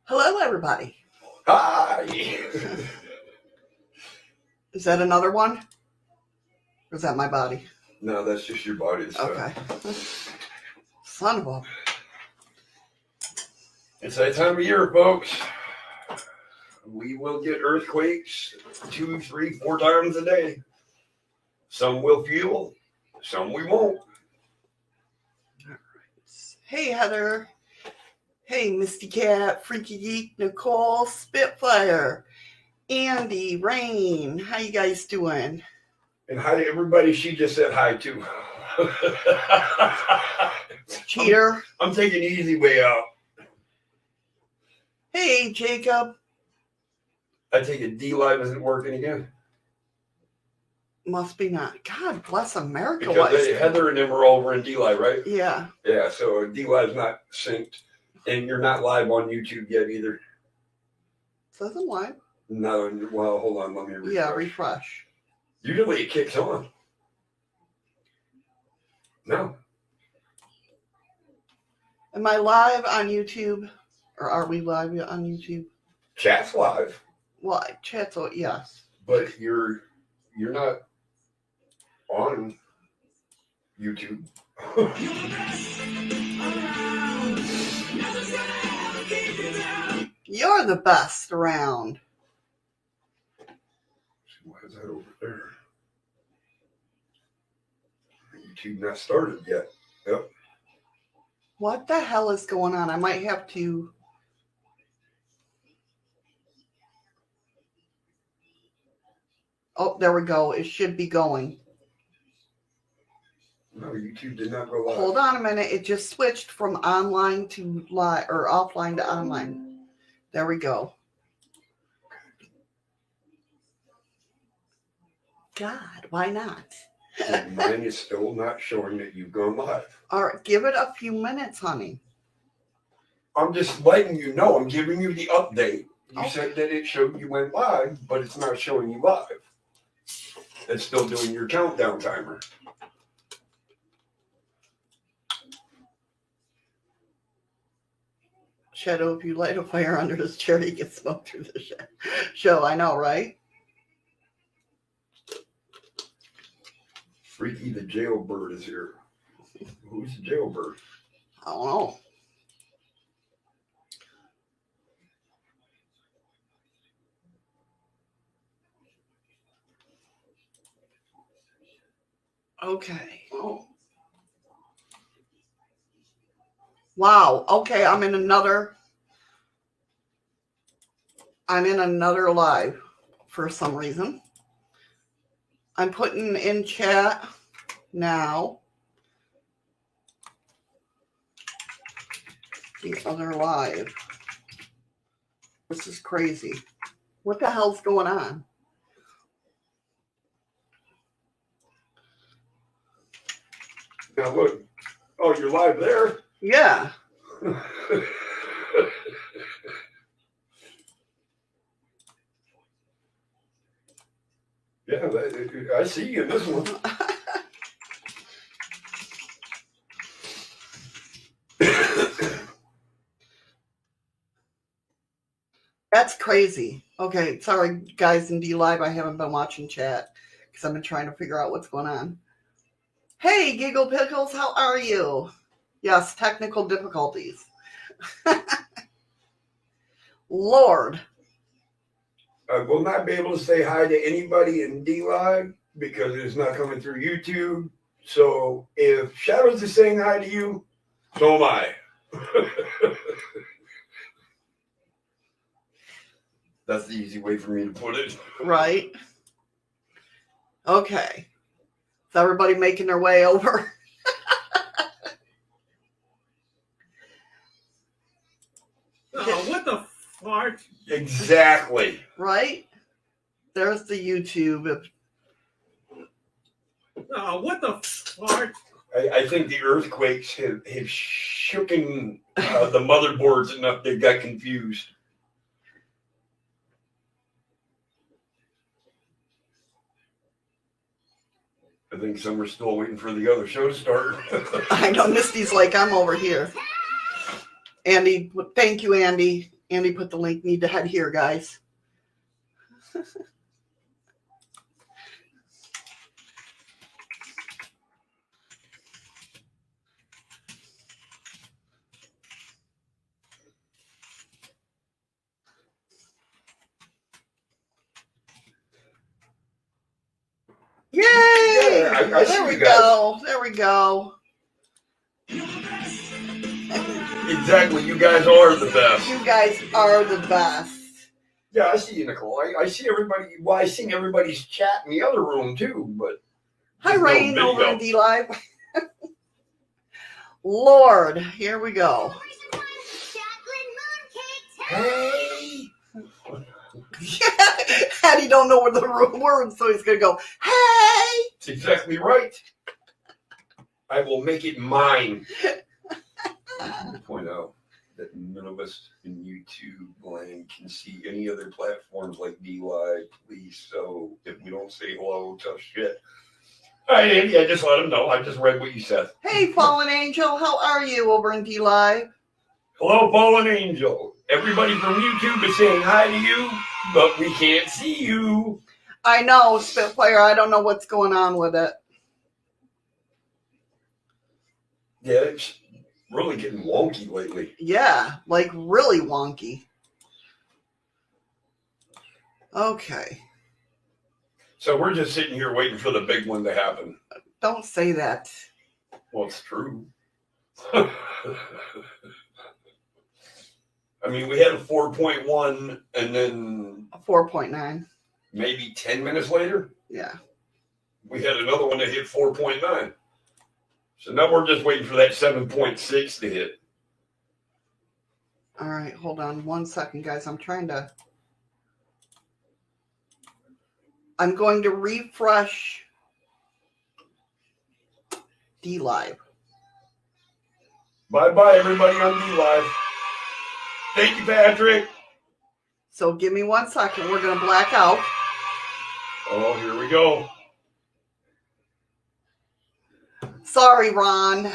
Hello, everybody. Hi. Is that another one? Or is that my body? No, that's just your body. Okay. Son of a... It's that time of year, folks. We will get earthquakes 2, 3, 4 times a day. Some will feel, some we won't. All right. Hey, Heather. Hey, Misty Cat, Freaky Geek, Nicole, Spitfire, Andy, Rain. How you guys doing? And hi to everybody she just said hi to. Cheater. I'm taking the easy way out. Hey, Jacob. I take it D-Live isn't working again. Must be not. God bless America. Because Heather and them are over in D-Live, right? Yeah. Yeah, so D-Live's not synced. And you're not live on YouTube yet either. Says I'm live. No, well, hold on, let me refresh. Yeah, refresh. Usually it kicks on. No. Am I live on YouTube? Or are we live on YouTube? Chat's live. Well, chat's, yes. But you're not on YouTube. You're the best around. Why is that over there? YouTube not started yet. Yep. What the hell is going on? I might have to... Oh, there we go. It should be going. No, YouTube did not go live. Hold on a minute. It just switched from online to live, or offline to online. There we go. God, why not? Mine is still not showing that you've gone live. All right, give it a few minutes, honey. I'm just letting you know. I'm giving you the update. You Okay. said that it showed you went live, but it's not showing you live. It's still doing your countdown timer. Shadow, if you light a fire under this chair, you get smoke through the show. I know, right? Freaky the jailbird is here. Who's the jailbird? I don't know. Okay. Oh. Wow. Okay, I'm in another live for some reason. I'm putting in chat now the other live. This is crazy. What the hell's going on? Now look. Oh, you're live there? Yeah. Yeah, I see you in this one. That's crazy. Okay, sorry, guys in D-Live. I haven't been watching chat because I've been trying to figure out what's going on. Hey, Giggle Pickles, how are you? Yes, technical difficulties. Lord. I will not be able to say hi to anybody in D-Live because it's not coming through YouTube. So if Shadows is saying hi to you, so am I. That's the easy way for me to put it. Right. Okay. Is everybody making their way over? What the fart? Exactly. Right? There's the YouTube. What the fart? I think the earthquakes have shooken the motherboards enough they got confused. I think some are still waiting for the other show to start. I know Misty's like, I'm over here. Andy, thank you, Andy. Andy put the link. Need to head here, guys. Yay! Yeah, I see there we you guys. go. There we go. Exactly, you guys are the best. You guys are the best. Yeah, I see you, Nicole. I see everybody. Well, I seen everybody's chat in the other room too, but Hi, there's no Rain, video. over in D-Live. Lord, here we go. Hey! Hattie don't know what the words, so he's going to go, hey! That's exactly right. I will make it mine. Point out that none of us in YouTube land can see any other platforms like D-Live, please. So if we don't say hello, tough shit. All right, Andy, I just let him know. I just read what you said. Hey, Fallen Angel, how are you over in D-Live? Hello, Fallen Angel. Everybody from YouTube is saying hi to you, but we can't see you. I know, Spitfire, I don't know what's going on with it. Yeah, it's really getting wonky lately. Yeah, like really wonky. Okay. So we're just sitting here waiting for the big one to happen. Don't say that. Well, it's true. I mean, we had a 4.1 and then 4.9. maybe 10 minutes later, Yeah. we had another one that hit 4.9. So now we're just waiting for that 7.6 to hit. All right, hold on 1 second, guys. I'm going to refresh D-Live. Bye-bye, everybody on D-Live. Thank you, Patrick. So give me 1 second. We're going to black out. Oh, here we go. Sorry, Ron.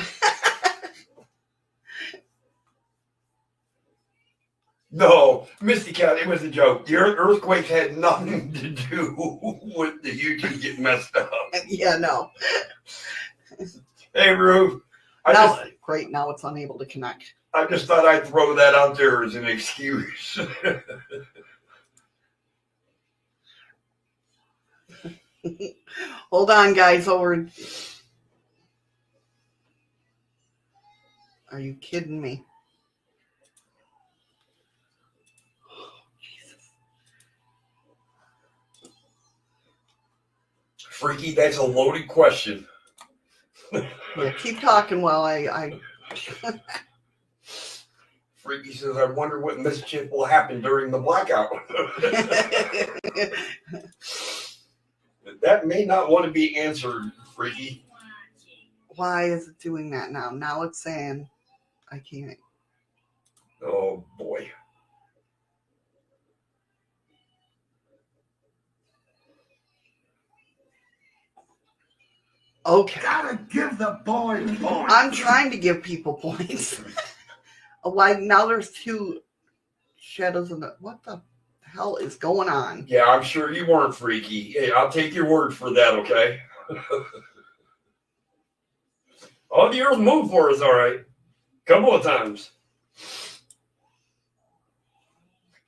No, Misty Cat, it was a joke. The earthquake had nothing to do with the YouTube getting messed up. Yeah, no. Hey, Rube. Great, now it's unable to connect. I just thought I'd throw that out there as an excuse. Hold on, guys. Are you kidding me? Freaky, that's a loaded question. Yeah, keep talking while I Freaky says, I wonder what mischief will happen during the blackout. That may not want to be answered, Freaky. Why is it doing that now? Now it's saying I can't. Oh, boy. Okay. Gotta give the boy points. I'm trying to give people points. Like now there's 2 shadows in the. What the hell is going on? Yeah, I'm sure you weren't Freaky. Hey, I'll take your word for that, okay? Oh, the earth moved for us, all right. Couple of times.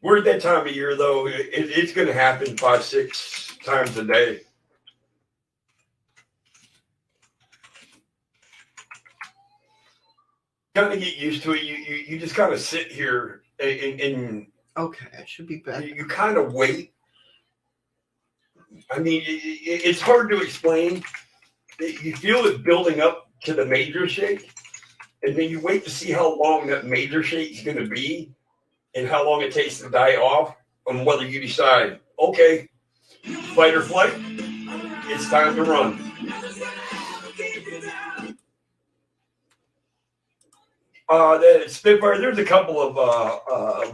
We're at that time of year, though. It's going to happen 5-6 times a day. Kind of get used to it. You just kind of sit here and Okay, I should be back. you kind of wait. I mean, it's hard to explain. You feel it building up to the major shake, and then you wait to see how long that major shake is going to be and how long it takes to die off, and whether you decide, okay, fight or flight, it's time to run. The Spitfire, there's a couple of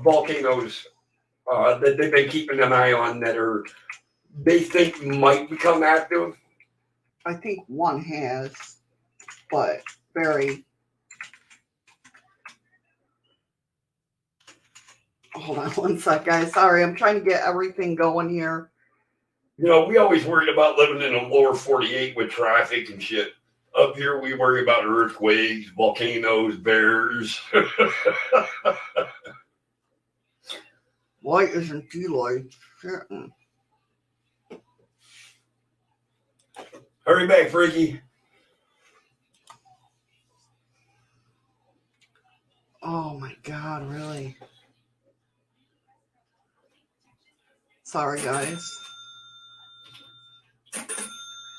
volcanoes that they've been keeping an eye on that they think might become active. I think one has, but very. Hold on one sec, guys. Sorry, I'm trying to get everything going here. You know, we always worried about living in a lower 48 with traffic and shit. Up here, we worry about earthquakes, volcanoes, bears. Why isn't Deloy? Hurry back, Freaky. Oh my God, really? Sorry, guys.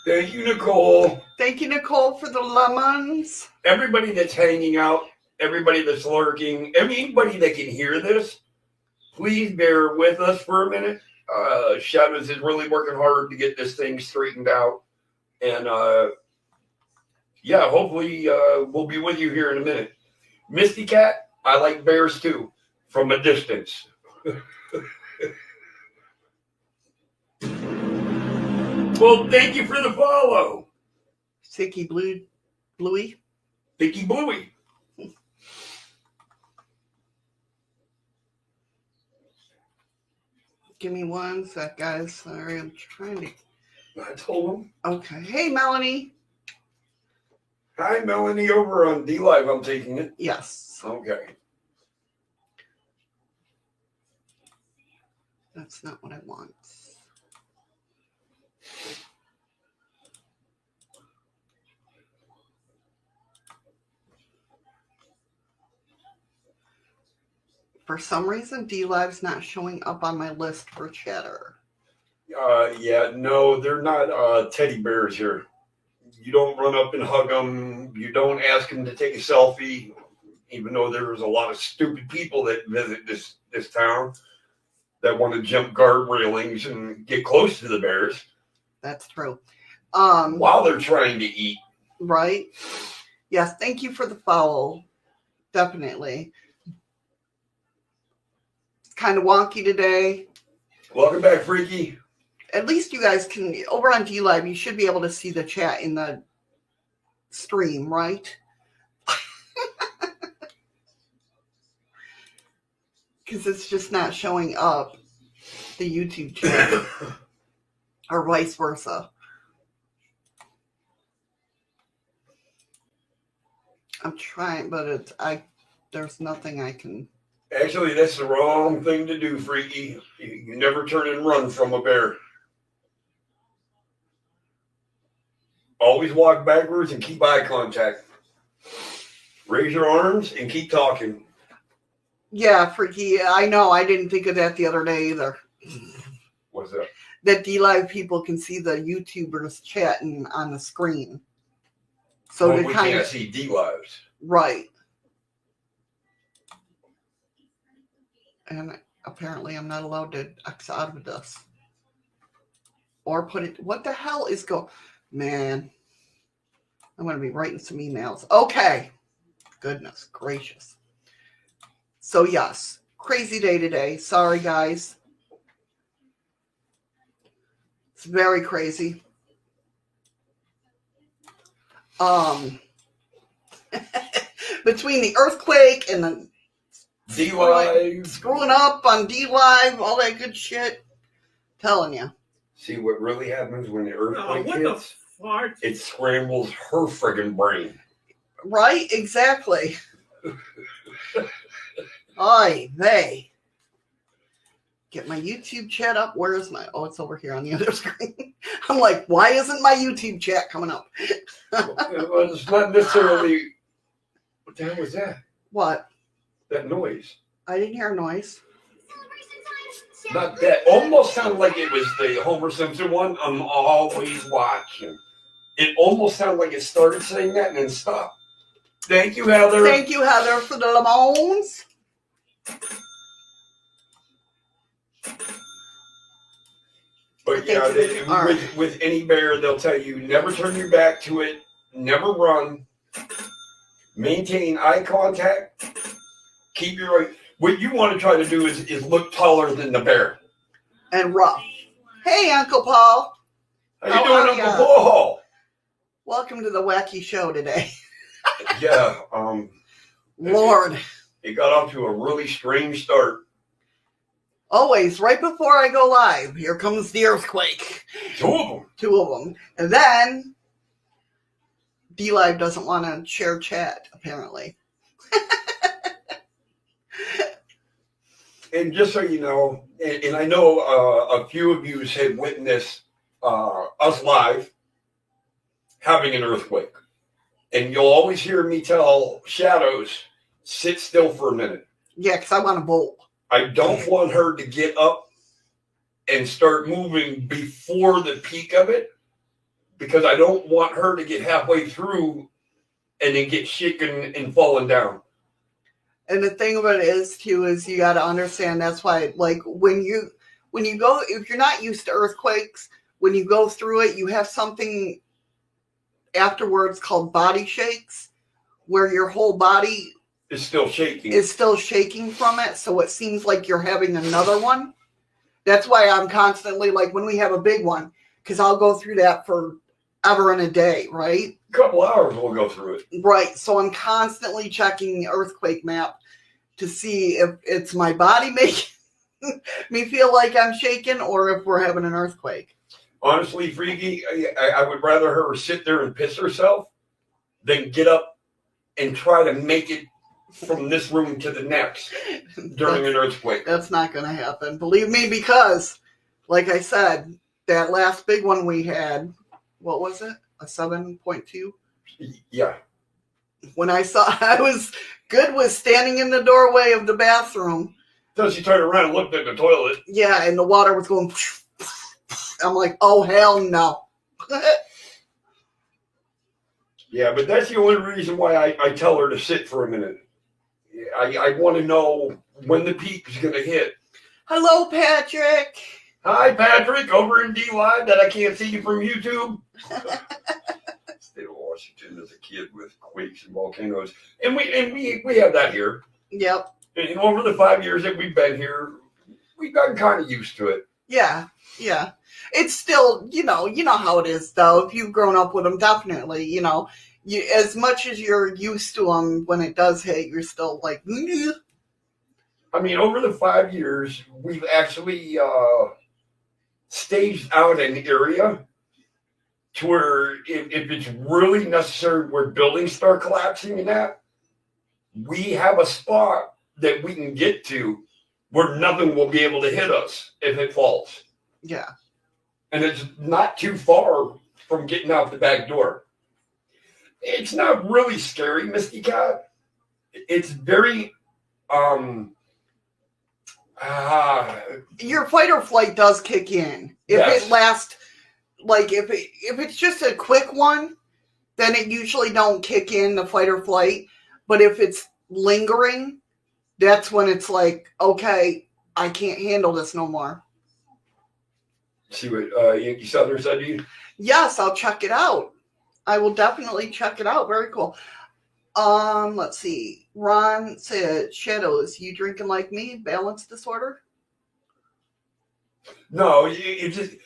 Thank you, Nicole. Thank you, Nicole, for the lemons. Everybody that's hanging out, everybody that's lurking, anybody that can hear this, please bear with us for a minute. Shadows is really working hard to get this thing straightened out. And yeah, hopefully we'll be with you here in a minute. Misty Cat, I like bears too, from a distance. Well, thank you for the follow. Sticky Bluey. Sticky Bluey. Give me one sec, guys. Sorry, I'm trying to. I told him. Okay. Hey, Melanie. Hi, Melanie, over on D Live. I'm taking it. Yes. Okay. That's not what I want. For some reason, D Live's not showing up on my list for chatter. Yeah, no, they're not teddy bears here. You don't run up and hug them. You don't ask them to take a selfie, even though there's a lot of stupid people that visit this town that want to jump guard railings and get close to the bears. That's true. While they're trying to eat. Right? Yes, thank you for the follow. Definitely. It's kind of wonky today. Welcome back, Freaky. At least you guys can, over on D Live, you should be able to see the chat in the stream, right? Because it's just not showing up the YouTube chat or vice versa. I'm trying, but there's nothing I can. Actually, that's the wrong thing to do, Freaky. You never turn and run from a bear. Always walk backwards and keep eye contact. Raise your arms and keep talking. Yeah, Freaky, I know. I didn't think of that the other day either. What's that? That D-Live people can see the YouTubers chatting on the screen. So well, to we kind can't of see D-Lives. Right. And apparently I'm not allowed to X out of this. Or put it, what the hell is man, I'm going to be writing some emails. Okay. Goodness gracious. So yes, crazy day today. Sorry, guys. It's very crazy. Between the earthquake and the D-Live. screwing up on D-Live, all that good shit. Telling you. See what really happens when the earthquake what hits? the fart? It scrambles her friggin' brain. Right? Exactly. Oy vey. Get my YouTube chat up. Where is my... Oh, it's over here on the other screen. I'm like, why isn't my YouTube chat coming up? Well, it's not necessarily... What the hell was that? What? That noise. I didn't hear a noise. Not that. Almost sounded like it was the Homer Simpson one. I'm always watching. It almost sounded like it started saying that and then stopped. Thank you, Heather. Thank you, Heather, for the lemons. But yeah, with any bear, they'll tell you never turn your back to it, never run, maintain eye contact, keep your... What you want to try to do is look taller than the bear. And rough. Hey, Uncle Paul. How you doing, Uncle Paul? Welcome to the wacky show today. Yeah. Lord. It got off to a really strange start. Always, right before I go live, here comes the earthquake. Two of them. Two of them. And then, D-Live doesn't want to share chat, apparently. And just so you know, and I know a few of you have witnessed us live having an earthquake. And you'll always hear me tell Shadows, sit still for a minute. Yeah, because I want to bolt. I don't want her to get up and start moving before the peak of it, because I don't want her to get halfway through and then get shaken and falling down. And the thing about it is, too, is you got to understand that's why, like, when you go, if you're not used to earthquakes, when you go through it, you have something afterwards called body shakes, where your whole body It's still shaking. is still shaking from it, so it seems like you're having another one. That's why I'm constantly, like, when we have a big one, because I'll go through that for ever and a day, right? A couple hours we'll go through it. Right, so I'm constantly checking the earthquake map to see if it's my body making me feel like I'm shaking or if we're having an earthquake. Honestly, Freaky, I would rather her sit there and piss herself than get up and try to make it from this room to the next during an earthquake. That's not going to happen. Believe me, because, like I said, that last big one we had, what was it? A 7.2? Yeah. When I was good with standing in the doorway of the bathroom. So she turned around and looked at the toilet. Yeah, and the water was going. I'm like, oh, hell no. Yeah, but that's the only reason why I tell her to sit for a minute. I want to know when the peak is going to hit. Hello, Patrick. Hi, Patrick, over in D-Live that I can't see you from YouTube. State of Washington as a kid with quakes and volcanoes. And we have that here. Yep. And over the 5 years that we've been here, we've gotten kind of used to it. Yeah. It's still, you know how it is, though. If you've grown up with them, definitely, as much as you're used to them, when it does hit, you're still like, "Nyeh." I mean, over the 5 years, we've actually staged out an area to where if it's really necessary where buildings start collapsing and that, we have a spot that we can get to where nothing will be able to hit us if it falls. Yeah. And it's not too far from getting out the back door. It's not really scary, Misty Cat. It's very your fight or flight does kick in. If Yes. it lasts, like, if it's just a quick one, then it usually don't kick in the fight or flight. But if it's lingering, that's when it's like, okay, I can't handle this no more. See what Yankee Southern said to you? Yes, I'll check it out. I will definitely check it out. Very cool. Let's see. Ron said, Shadows, you drinking like me? Balance disorder? No, it's just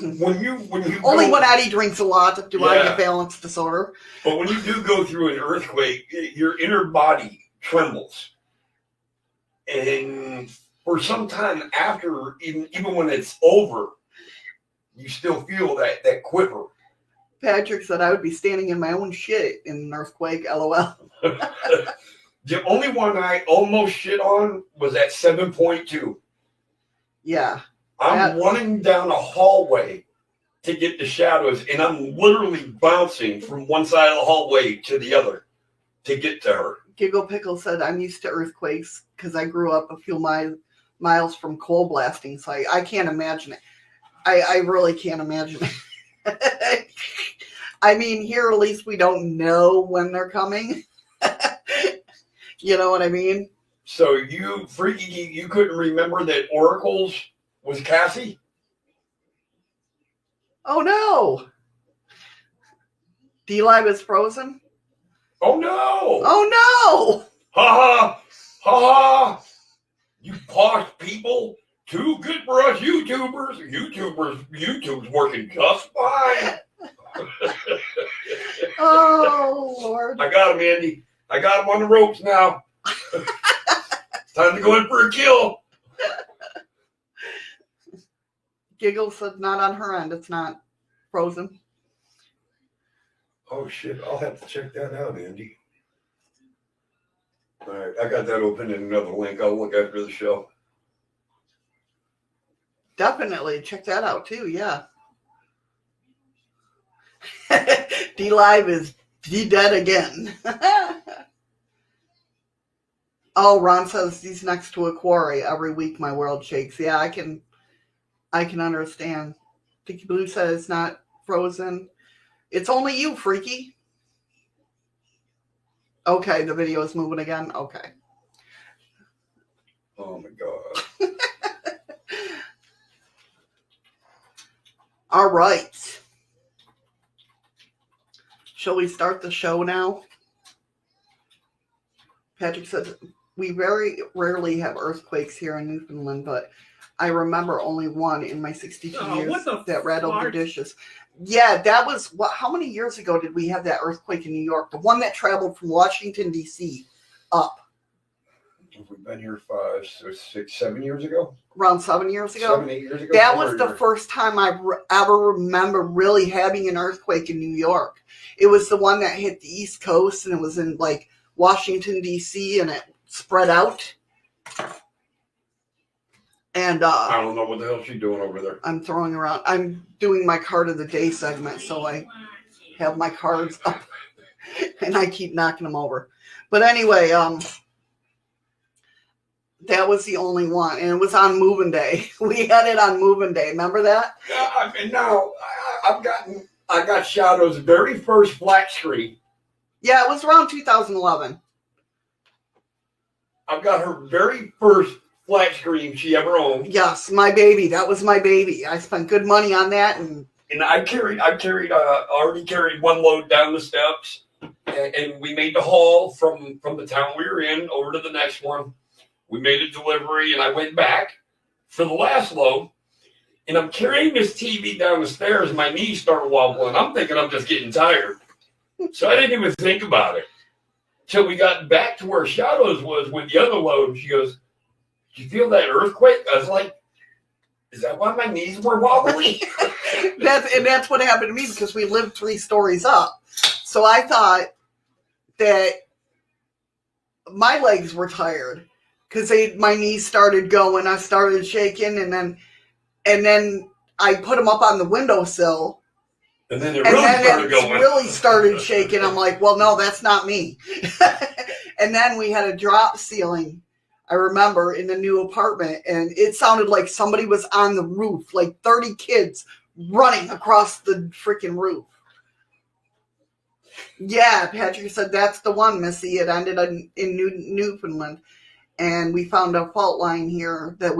when you Only go, when Eddie drinks a lot do I Yeah. get balance disorder. but when you do go through an earthquake, your inner body trembles, and for some time after, even when it's over, you still feel that quiver. Patrick said I would be standing in my own shit in an earthquake. LOL. The only one I almost shit on was at 7.2. Yeah. I'm running down a hallway to get the Shadows, and I'm literally bouncing from one side of the hallway to the other to get to her. Giggle Pickle said I'm used to earthquakes because I grew up a few miles from coal blasting, so I can't imagine it. I really can't imagine it. I mean, here at least we don't know when they're coming. You know what I mean? So you, Freaky, you couldn't remember that Oracles was Cassie? Oh no! D-Live is frozen? Oh no! Oh no! Ha ha! Ha ha! You posh people! Too good for us YouTubers! YouTube's working just fine! Oh Lord. I got him, Andy. I got him on the ropes now. Time to go in for a kill. Giggle said not on her end. It's not frozen. Oh, shit. I'll have to check that out, Andy. All right. I got that open in another link. I'll look after the show. Definitely. Check that out, too. Yeah. D-Live is D-dead again. Oh, Ron says he's next to a quarry. Every week my world shakes. Yeah, I can understand. Tiki Blue says it's not frozen. It's only you, freaky. Okay, the video is moving again. Okay. Oh, my God. All right. Shall we start the show now? Patrick said, we very rarely have earthquakes here in Newfoundland, but I remember only one in my 62 years that rattled the dishes. Yeah, that was, how many years ago did we have that earthquake in New York? The one that traveled from Washington, D.C. up. We've been here 5, 6, 7 years ago? Around 7 years ago? 7, 8 years ago? That was the first time I ever remember really having an earthquake in New York. It was the one that hit the East Coast, and it was in, like, Washington, D.C., and it spread out. And I don't know what the hell she's doing over there. I'm throwing around. I'm doing my card of the day segment, so I have my cards up, and I keep knocking them over. But anyway, that was the only one, and it was on moving day. We had it on moving day. Remember that? Yeah, and now I got Shadow's very first flat screen. Yeah, it was around 2011. I've got her very first flat screen she ever owned. Yes, my baby. That was my baby. I spent good money on that, and I already carried one load down the steps, and we made the haul from the town we were in over to the next one. We made a delivery, and I went back for the last load, and I'm carrying this TV down the stairs, and my knees start wobbling. I'm thinking I'm just getting tired. So I didn't even think about it. Till we got back to where Shadows was with the other load. She goes, "Did you feel that earthquake?" I was like, "Is that why my knees were wobbly?" That's what happened to me because we lived 3 stories up. So I thought that my legs were tired because my knees started going. I started shaking, and then I put them up on the windowsill. And then it really started shaking. I'm like, well, no, that's not me. And then we had a drop ceiling, I remember, in the new apartment. And it sounded like somebody was on the roof, like 30 kids running across the freaking roof. Yeah, Patrick said, that's the one, Missy. It ended in Newfoundland. And we found a fault line here that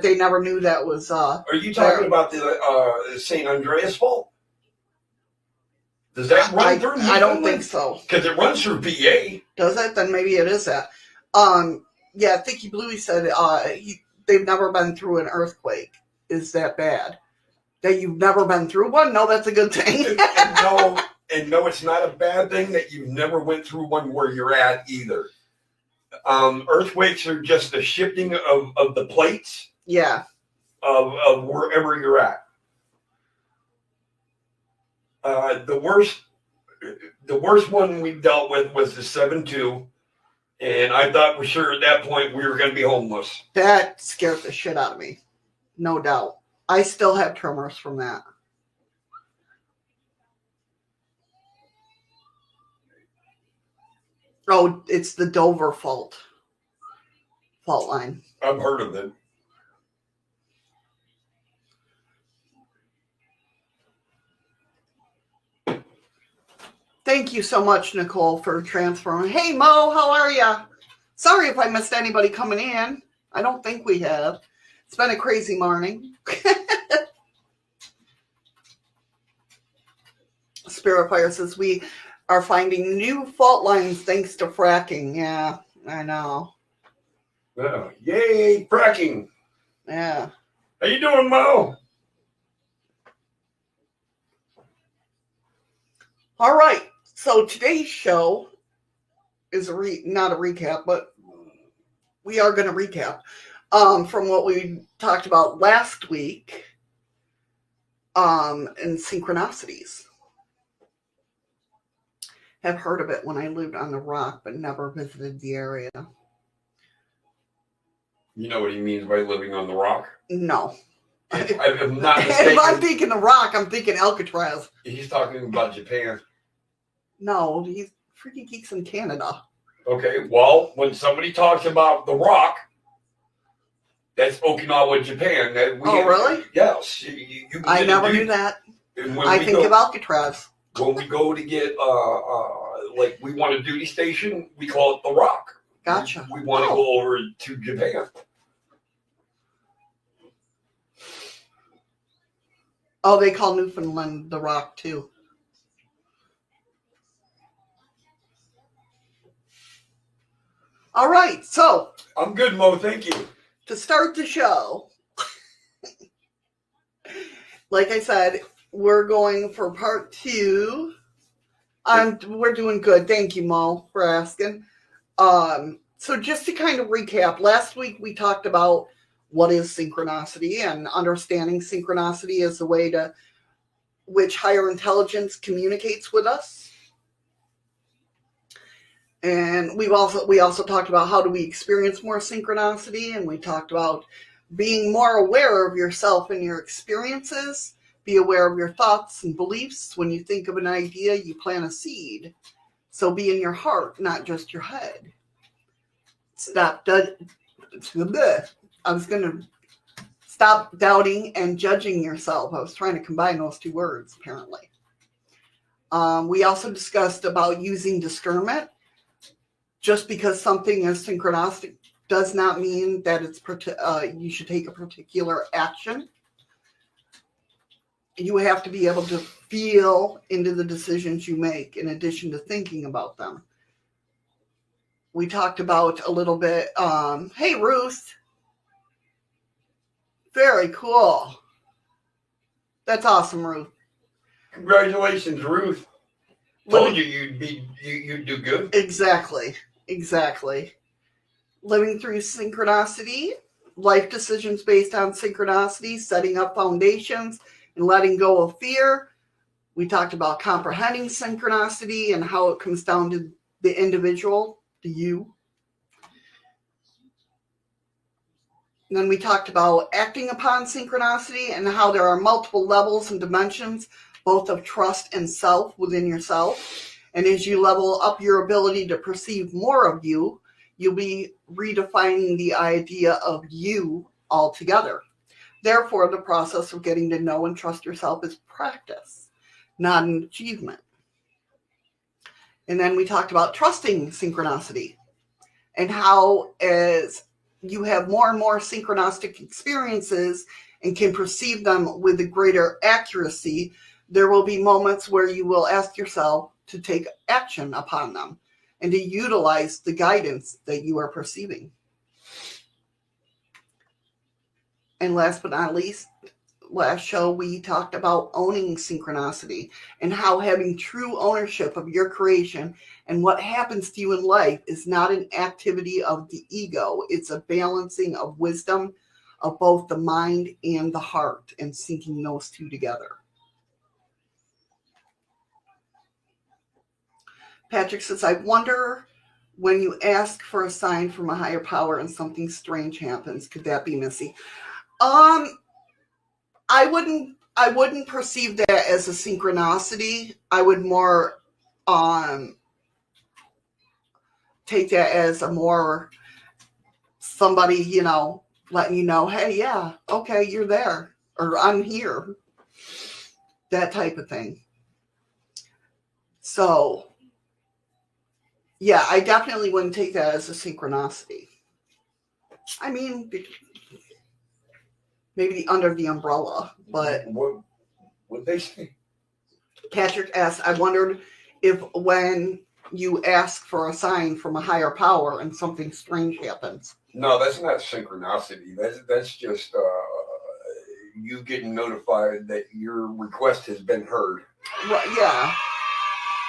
they never knew that was. Are you talking about the St. Andreas fault? Does that run through Newfoundland? I don't think so. Because it runs through PA. Does it? Then maybe it is that. Yeah, Thicky Bluey said they've never been through an earthquake. Is that bad? That you've never been through one? No, that's a good thing. and no, it's not a bad thing that you've never went through one where you're at either. Earthquakes are just the shifting of the plates. Yeah. Of wherever you're at. The worst one we dealt with was the 7.2, and I thought for sure at that point we were going to be homeless. That scared the shit out of me, no doubt. I still have tremors from that. Oh, it's the Dover fault line. I've heard of it. Thank you so much, Nicole, for transferring. Hey, Mo, how are you? Sorry if I missed anybody coming in. I don't think we have. It's been a crazy morning. Spirit Fire says we are finding new fault lines thanks to fracking. Yeah, I know. Oh, yay, fracking. Yeah. How you doing, Mo? All right. So today's show is not a recap, but we are going to recap from what we talked about last week. and synchronicities. Have heard of it when I lived on the rock, but never visited the area. You know what he means by living on the rock? No. If I'm not mistaken, If I'm thinking the rock, I'm thinking Alcatraz. he's talking about Japan. No, he's freaking geeks in Canada. Okay, well, when somebody talks about the rock, that's Okinawa, Japan. Really? Yes. I never knew that. I think of Alcatraz. When we go to get, like, we want a duty station, we call it the rock. Gotcha. We want to go over to Japan. Oh, they call Newfoundland the rock, too. All right, so. I'm good, Mo. Thank you. To start the show, like I said, we're going for part 2. We're doing good. Thank you, Mo, for asking. So just to kind of recap, last week we talked about what is synchronicity and understanding synchronicity as a way to which higher intelligence communicates with us. And we also talked about how do we experience more synchronicity, and we talked about being more aware of yourself and your experiences. Be aware of your thoughts and beliefs. When you think of an idea, you plant a seed. So be in your heart, not just your head. Stop doubting and judging yourself. I was trying to combine those two words, apparently. We also discussed about using discernment. Just because something is synchronistic does not mean that you should take a particular action. You have to be able to feel into the decisions you make in addition to thinking about them. We talked about a little bit, hey, Ruth. Very cool. That's awesome, Ruth. Congratulations, Ruth. Told you you'd do good. Exactly. Living through synchronicity, life decisions based on synchronicity, setting up foundations, and letting go of fear. We talked about comprehending synchronicity and how it comes down to the individual, the you. And then we talked about acting upon synchronicity and how there are multiple levels and dimensions, both of trust and self within yourself. And as you level up your ability to perceive more of you, you'll be redefining the idea of you altogether. Therefore, the process of getting to know and trust yourself is practice, not an achievement. And then we talked about trusting synchronicity and how as you have more and more synchronistic experiences and can perceive them with a greater accuracy, there will be moments where you will ask yourself to take action upon them and to utilize the guidance that you are perceiving. And last but not least, last show we talked about owning synchronicity and how having true ownership of your creation and what happens to you in life is not an activity of the ego. It's a balancing of wisdom of both the mind and the heart and syncing those two together. Patrick says, I wonder when you ask for a sign from a higher power and something strange happens, could that be Missy? I wouldn't perceive that as a synchronicity. I would more take that as a more somebody, letting you know, hey, yeah, okay, you're there, or I'm here. That type of thing. So, yeah, I definitely wouldn't take that as a synchronicity. I mean, maybe under the umbrella, but... What they say? Patrick asked, I wondered if when you ask for a sign from a higher power and something strange happens. No, that's not synchronicity. That's just you getting notified that your request has been heard. Well, yeah.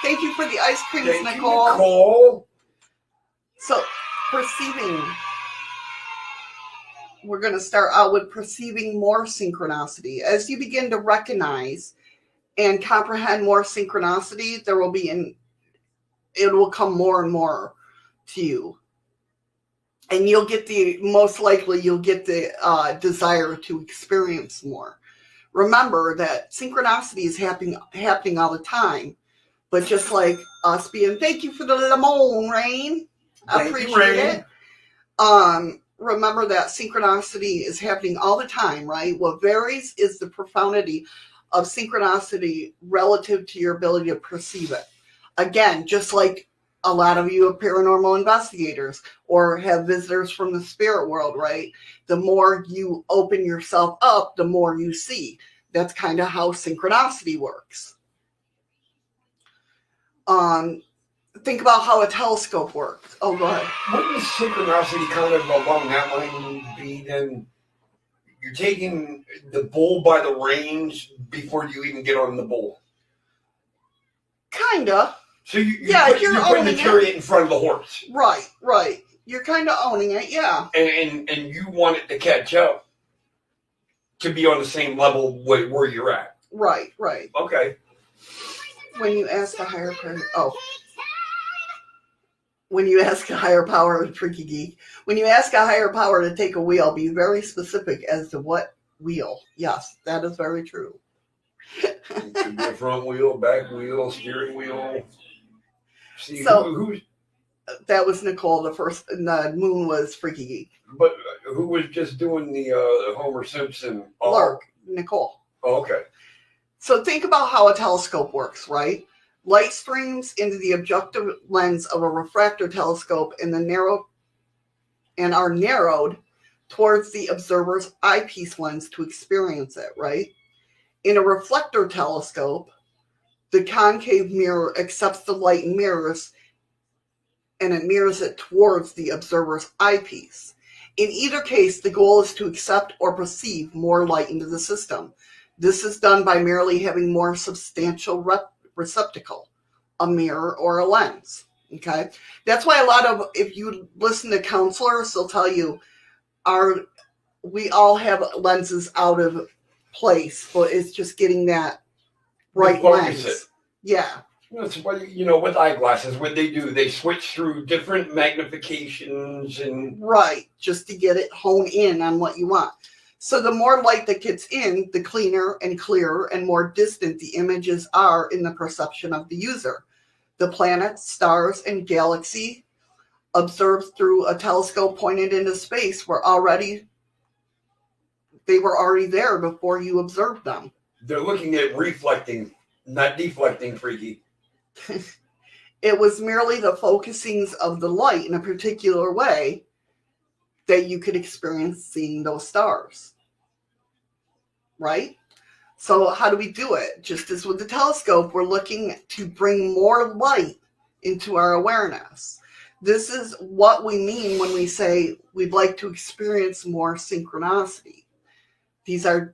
Thank you for the ice creams, Thank Nicole. you, Nicole. So, perceiving. we're going to start out with perceiving more synchronicity. As you begin to recognize and comprehend more synchronicity, it will come more and more to you. And you'll get most likely you'll get the desire to experience more. Remember that synchronicity is happening all the time. But just like us thank you for the lemon, Rain. I appreciate it. Remember that synchronicity is happening all the time, right? What varies is the profundity of synchronicity relative to your ability to perceive it. Again, just like a lot of you are paranormal investigators or have visitors from the spirit world, right? The more you open yourself up, the more you see. That's kind of how synchronicity works. Think about how a telescope works. Oh, go ahead. Wouldn't synchronicity kind of along that line be then you're taking the bull by the reins before you even get on the bull? Kinda. So you're putting the chariot in front of the horse. Right. You're kind of owning it, yeah. And you want it to catch up to be on the same level where you're at. Right. Okay. When you ask a higher power, when you ask a higher power, tricky geek, when you ask a higher power to take a wheel, be very specific as to what wheel. Yes, that is very true. It could be a front wheel, back wheel, steering wheel. See, so that was Nicole. The moon was Freaky Geek. But who was just doing the Homer Simpson? Lark, Nicole. Oh, okay. So think about how a telescope works, right? Light streams into the objective lens of a refractor telescope and are narrowed towards the observer's eyepiece lens to experience it, right? In a reflector telescope, the concave mirror accepts the light and it mirrors it towards the observer's eyepiece. In either case, the goal is to accept or perceive more light into the system. This is done by merely having more substantial receptacle, a mirror or a lens. Okay, that's why if you listen to counselors, they'll tell you we all have lenses out of place, but it's just getting that right lens. It. Yeah. That's what with eyeglasses, what they do, they switch through different magnifications and right, just to get it honed in on what you want. So the more light that gets in, the cleaner and clearer and more distant the images are in the perception of the user. The planets, stars, and galaxy observed through a telescope pointed into space were already there before you observed them. They're looking at reflecting, not deflecting, Freaky. It was merely the focusings of the light in a particular way that you could experience seeing those stars. Right? So how do we do it? Just as with the telescope, we're looking to bring more light into our awareness. This is what we mean when we say we'd like to experience more synchronicity. These are,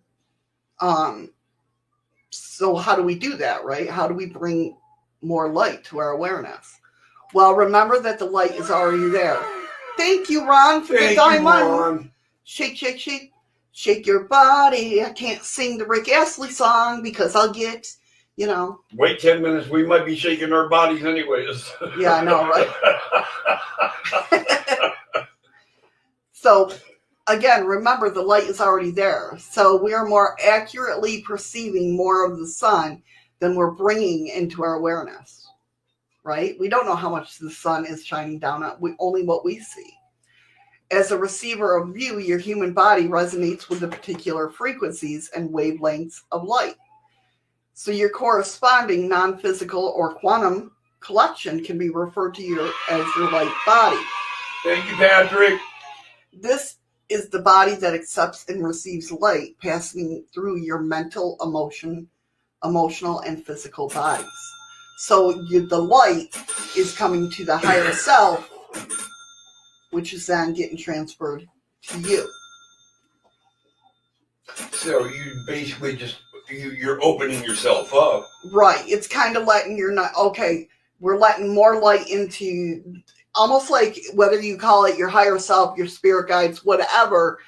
so how do we do that, right? How do we bring more light to our awareness? Well, remember that the light is already there. Thank you, Ron, for the diamond. Shake, shake, shake. Shake your body. I can't sing the Rick Astley song because I'll get, Wait 10 minutes. We might be shaking our bodies anyways. Yeah, I know, right? So, again, remember the light is already there. So we are more accurately perceiving more of the sun than we're bringing into our awareness, right? We don't know how much the sun is shining down on only what we see. As a receiver of view, your human body resonates with the particular frequencies and wavelengths of light. So your corresponding non-physical or quantum collection can be referred to as your light body. Thank you, Patrick. This is the body that accepts and receives light passing through your mental, emotional, and physical bodies. So the light is coming to the higher self, which is then getting transferred to you. So you basically you're opening yourself up. Right. It's kind of letting we're letting more light into, almost like whether you call it your higher self, your spirit guides, whatever,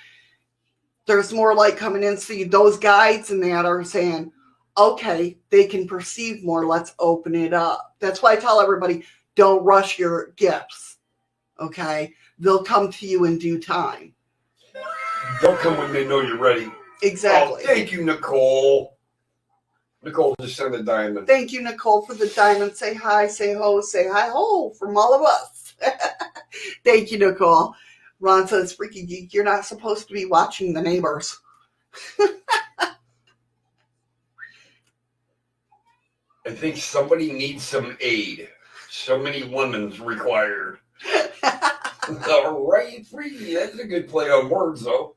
There's more light coming in. So those guides and that are saying, okay, they can perceive more. Let's open it up. That's why I tell everybody, don't rush your gifts. Okay? They'll come to you in due time. They'll come when they know you're ready. Exactly. Oh, thank you, Nicole. Nicole just sent a diamond. Thank you, Nicole, for the diamond. Say hi, say ho, say hi ho from all of us. Thank you, Nicole. Ron says, Freaky Geek, you're not supposed to be watching the neighbors. I think somebody needs some aid. So many women's required. All right, Freaky. That's a good play on words, though.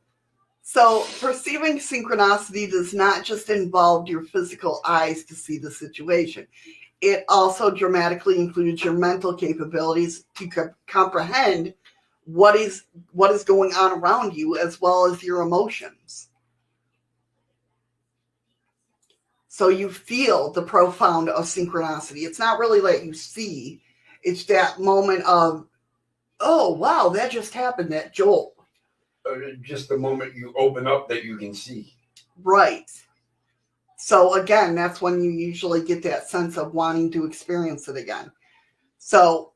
So, perceiving synchronicity does not just involve your physical eyes to see the situation. It also dramatically includes your mental capabilities to comprehend what is going on around you, as well as your emotions. So you feel the profound of synchronicity. It's not really that you see. It's that moment of, oh, wow, that just happened, that jolt. Just the moment you open up that you can see. Right. So again, that's when you usually get that sense of wanting to experience it again. So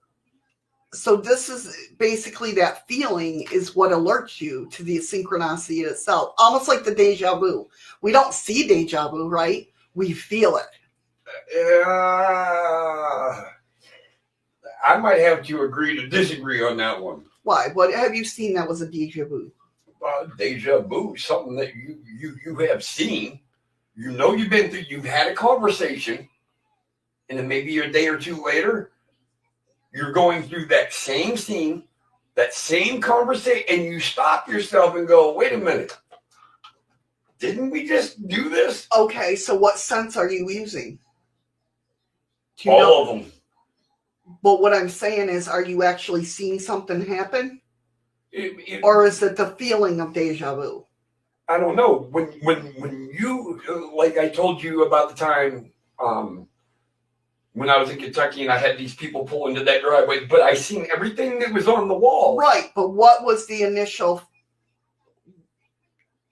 this is basically that feeling is what alerts you to the synchronicity itself. Almost like the deja vu. We don't see deja vu, right? We feel it. I might have to agree to disagree on that one. Why? What have you seen that was a deja vu? Deja vu, something that you have seen. You know you've been through, you've had a conversation, and then maybe a day or two later, you're going through that same scene, that same conversation, and you stop yourself and go, wait a minute. Didn't we just do this? Okay, so what sense are you using? All of them. But what I'm saying is, are you actually seeing something happen? Or is it the feeling of deja vu? I don't know. When you, like I told you about the time when I was in Kentucky and I had these people pull into that driveway, but I seen everything that was on the wall. Right, but what was the initial...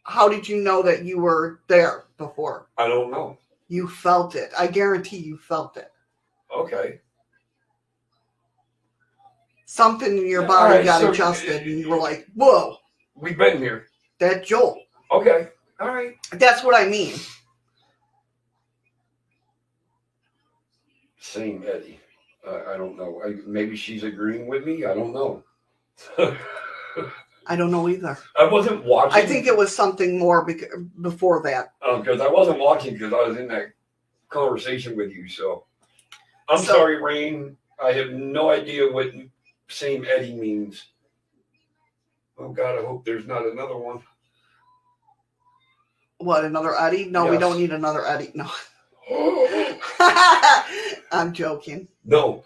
How did you know that you were there before? I don't know. You felt it. I guarantee you felt it. Okay. Something in your body got adjusted and you were like, whoa. We've been here. That jolt. Okay. All right. That's what I mean. Same Eddie. I don't know. Maybe she's agreeing with me. I don't know. I don't know either. I wasn't watching. I think it was something more before that. Because I wasn't watching because I was in that conversation with you. So I'm sorry, Rain. I have no idea what same Eddie means. Oh, God, I hope there's not another one. What, another Eddie? No, Yes. We don't need another Eddie. No. I'm joking. No,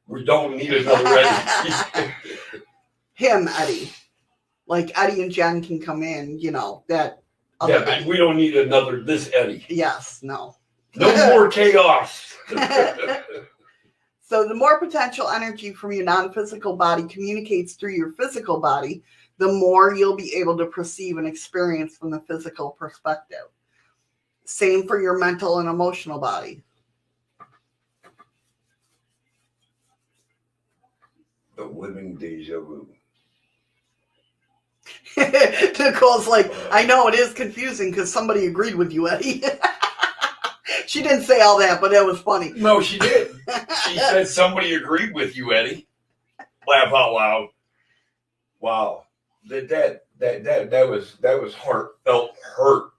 we don't need another Eddie. Him, Eddie. Like Eddie and Jen can come in, you know, that other Yeah, but Eddie. we don't need this Eddie. Yes, no. No more chaos. So the more potential energy from your non-physical body communicates through your physical body, the more you'll be able to perceive and experience from the physical perspective. Same for your mental and emotional body. The living deja vu. Nicole's like, I know it is confusing because somebody agreed with you, Eddie. She didn't say all that, but that was funny. No, she did. She said somebody agreed with you, Eddie. Laugh out loud. Wow. That was heartfelt hurt.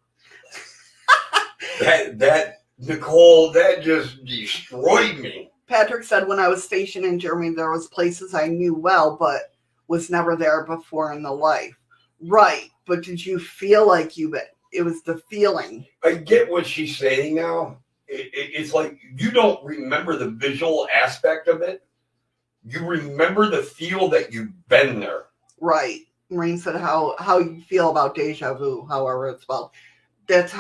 that Nicole, that just destroyed me. Patrick said when I was stationed in Germany, there was places I knew well, but was never there before in the life. Right. But did you feel like it was the feeling? I get what she's saying now. It's like you don't remember the visual aspect of it. You remember the feel that you've been there. Right. Maureen said how you feel about deja vu, however it's spelled. That's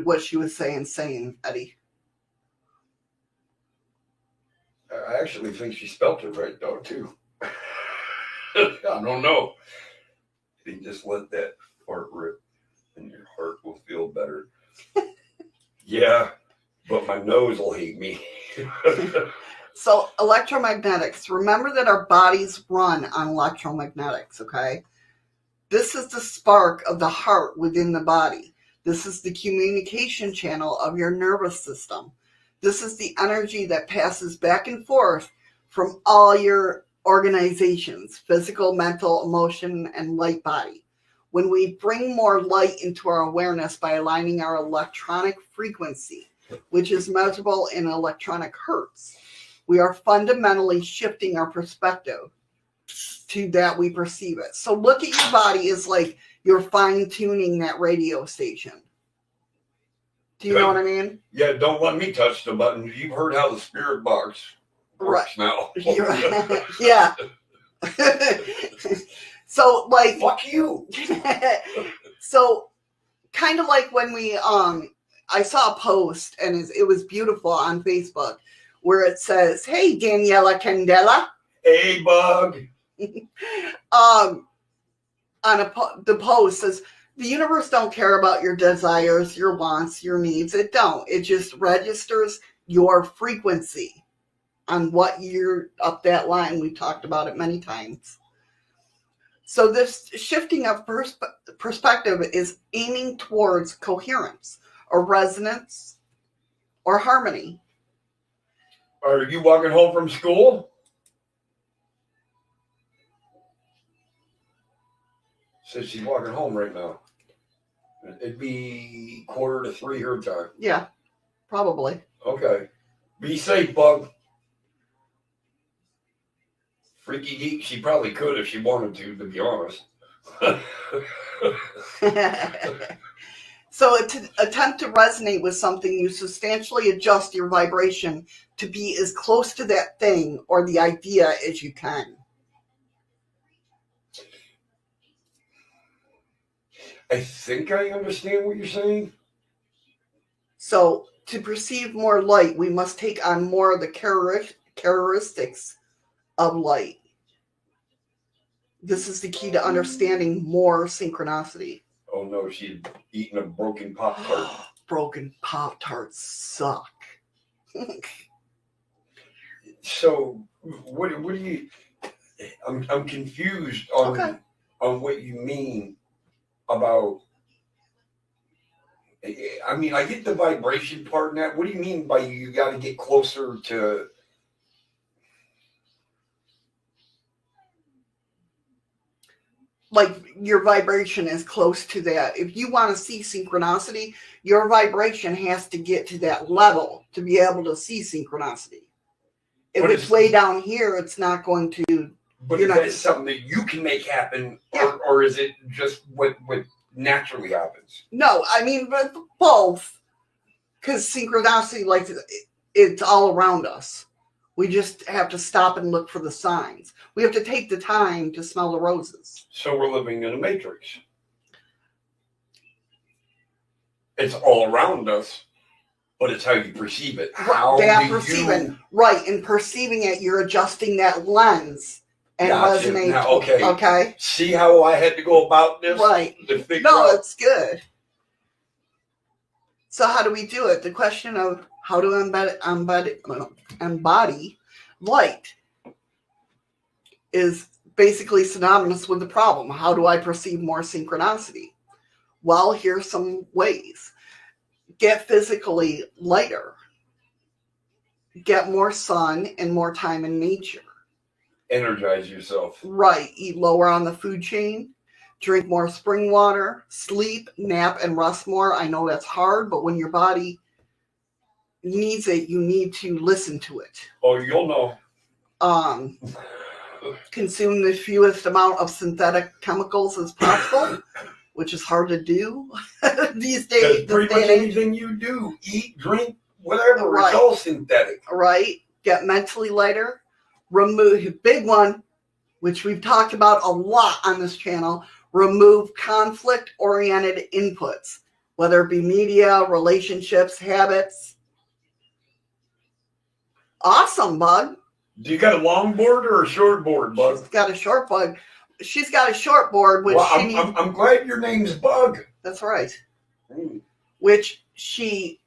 what she was saying, Eddie. I actually think she spelt it right, though, too. I don't know. He just let that part rip. better. Yeah, but my nose will hate me. So electromagnetics, remember that our bodies run on electromagnetics, okay? This is the spark of the heart within the body. This is the communication channel of your nervous system. This is the energy that passes back and forth from all your organizations, physical, mental, emotion, and light body. When we bring more light into our awareness by aligning our electronic frequency, which is measurable in electronic hertz, we are fundamentally shifting our perspective to that we perceive it. So look at your body as like you're fine-tuning that radio station. Do you know what I mean? Yeah, don't let me touch the button. You've heard how the spirit box works now. Yeah. So like, fuck you. So kind of like when we I saw a post and it was beautiful on Facebook where it says, "Hey Daniela Candela." Hey bug. The post says, "The universe don't care about your desires, your wants, your needs. It don't. It just registers your frequency on what you're up that line." We've talked about it many times. So this shifting of perspective is aiming towards coherence or resonance or harmony. Are you walking home from school? Says she's walking home right now. It'd be 2:45 her time. Yeah, probably. Okay. Be safe, bug. Freaky geek, she probably could if she wanted to be honest. So to attempt to resonate with something, you substantially adjust your vibration to be as close to that thing or the idea as you can. I think I understand what you're saying. So to perceive more light, we must take on more of the characteristics of light. This is the key to understanding more synchronicity. Oh no, she's eating a broken Pop-Tart. Broken Pop-Tarts suck. So, what do you... I'm confused on what you mean about... I mean, I get the vibration part in that. What do you mean by you got to get closer to... Like your vibration is close to that. If you want to see synchronicity, your vibration has to get to that level to be able to see synchronicity. If it's way down here, it's not going to. But is that something that you can make happen, or is it just what naturally happens? No, I mean both, because synchronicity, like it's all around us. We just have to stop and look for the signs. We have to take the time to smell the roses. So we're living in a matrix. It's all around us, but it's how you perceive it. In perceiving it, you're adjusting that lens and resonating. Now, okay. See how I had to go about this? Right. It's good. So how do we do it? The question of how to embody light is basically synonymous with the problem. How do I perceive more synchronicity? Well, here's some ways. Get physically lighter. Get more sun and more time in nature. Energize yourself. Right. Eat lower on the food chain. Drink more spring water. Sleep, nap, and rest more. I know that's hard, but when your body needs it, you need to listen to it. Oh, you'll know. Consume the fewest amount of synthetic chemicals as possible, which is hard to do these days. Pretty much anything you do, eat, drink, whatever, it's all synthetic. Right. Get mentally lighter. Remove, big one, which we've talked about a lot on this channel, remove conflict-oriented inputs, whether it be media, relationships, habits. Awesome, Bug. Do you got a long board or a short board, Bug? She's got a short board. She's got a short board, which I'm glad your name's Bug. That's right. which she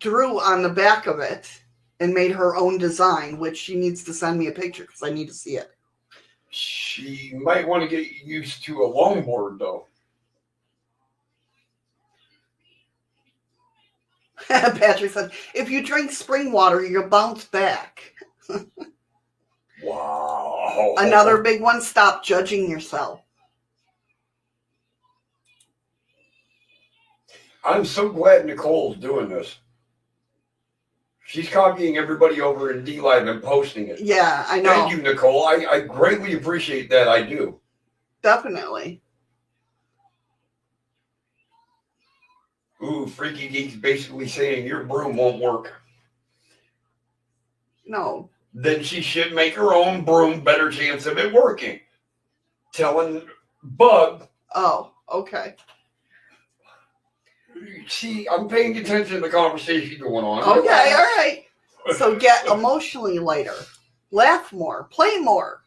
drew on the back of it and made her own design, which she needs to send me a picture because I need to see it. She might want to get used to a longboard, though. Patrick said, if you drink spring water, you'll bounce back. Wow. Another big one, stop judging yourself. I'm so glad Nicole's doing this. She's copying everybody over in D-Live and posting it. Yeah, I know. Thank you, Nicole. I greatly appreciate that. I do. Definitely. Ooh, Freaky Geek's basically saying your broom won't work. No. Then she should make her own broom, better chance of it working. Telling Bug. Oh, okay. See, I'm paying attention to the conversation going on. Okay, all right. So get emotionally lighter. Laugh more. Play more.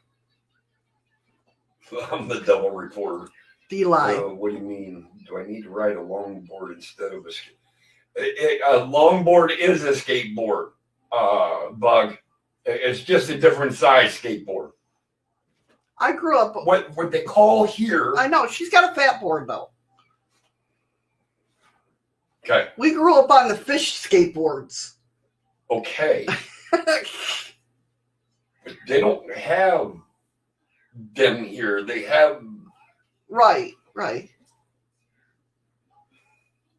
I'm the double reporter. D-Live. What do you mean? Do I need to ride a longboard instead of a longboard is a skateboard, Bug. It's just a different size skateboard. I grew up. What they call here. I know. She's got a fat board, though. Okay. We grew up on the fish skateboards. Okay. They don't have them here. They have. Right.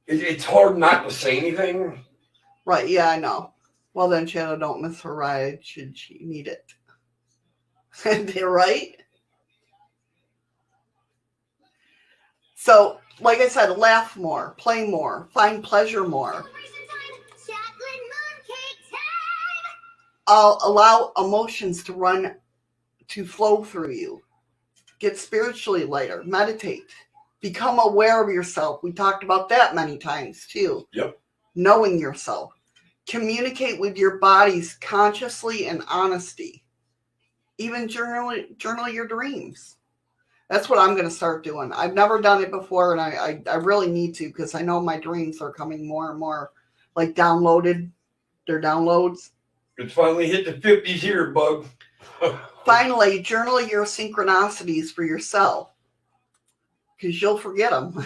It's hard not to say anything. Right, yeah, I know. Well, then, Shadow, don't miss her ride should she need it. They're right. So, like I said, laugh more, play more, find pleasure more. I'll allow emotions to flow through you. Get spiritually lighter. Meditate. Become aware of yourself. We talked about that many times too. Yep. Knowing yourself. Communicate with your bodies consciously and honesty. Even journal your dreams. That's what I'm going to start doing. I've never done it before, and I really need to because I know my dreams are coming more and more like downloaded. They're downloads. It's finally hit the 50s here, Bug. Finally, journal your synchronicities for yourself because you'll forget them.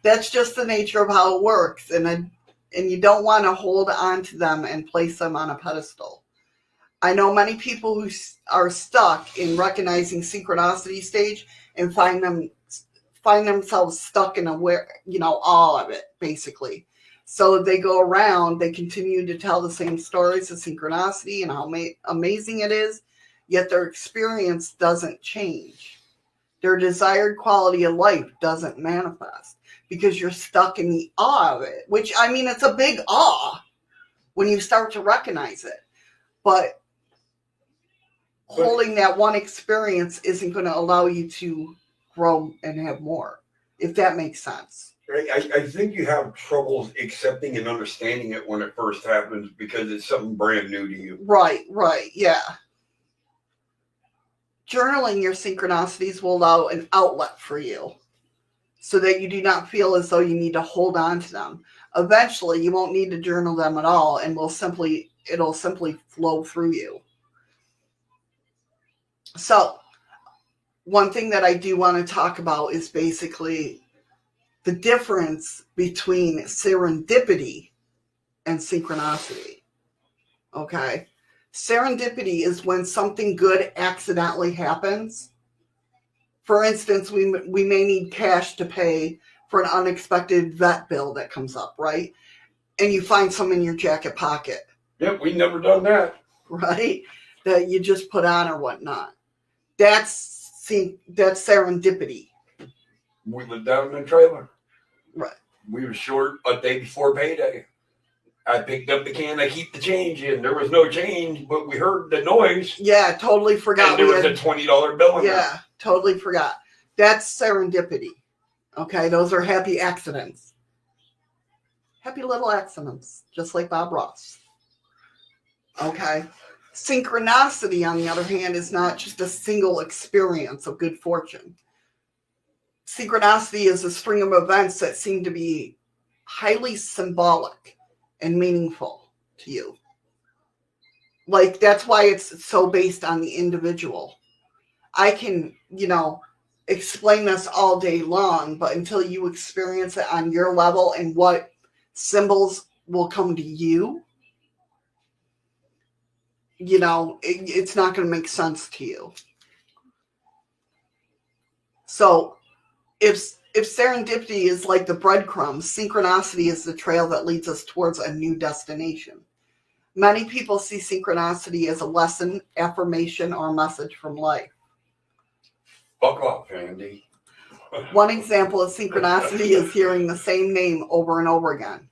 That's just the nature of how it works, and you don't want to hold on to them and place them on a pedestal. I know many people who are stuck in recognizing synchronicity stage and find themselves stuck in awe of it, basically. So they go around, they continue to tell the same stories of synchronicity and how amazing it is, yet their experience doesn't change. Their desired quality of life doesn't manifest because you're stuck in the awe of it, which, I mean, it's a big awe when you start to recognize it. But holding that one experience isn't going to allow you to grow and have more, if that makes sense. I think you have trouble accepting and understanding it when it first happens because it's something brand new to you. Right, yeah. Journaling your synchronicities will allow an outlet for you so that you do not feel as though you need to hold on to them. Eventually, you won't need to journal them at all, and it'll simply flow through you. So, one thing that I do want to talk about is basically the difference between serendipity and synchronicity. Okay? Serendipity is when something good accidentally happens. For instance, we may need cash to pay for an unexpected vet bill that comes up, right? And you find some in your jacket pocket. Yep, we never done that. Right? That you just put on or whatnot. That's serendipity. We lived down in a trailer. Right. We were short a day before payday. I picked up the can. I keep the change in. There was no change, but we heard the noise. Yeah, totally forgot. And there was a $20 bill in there. Yeah, totally forgot. That's serendipity. Okay, those are happy accidents. Happy little accidents, just like Bob Ross. Okay. Synchronicity, on the other hand, is not just a single experience of good fortune. synchronicity is a string of events that seem to be highly symbolic and meaningful to you. Like, that's why it's so based on the individual. I can, explain this all day long, but until you experience it on your level and what symbols will come to you, it's not going to make sense to you. So if serendipity is like the breadcrumbs, synchronicity is the trail that leads us towards a new destination. Many people see synchronicity as a lesson, affirmation, or a message from life. Fuck off, Andy. One example of synchronicity is hearing the same name over and over again.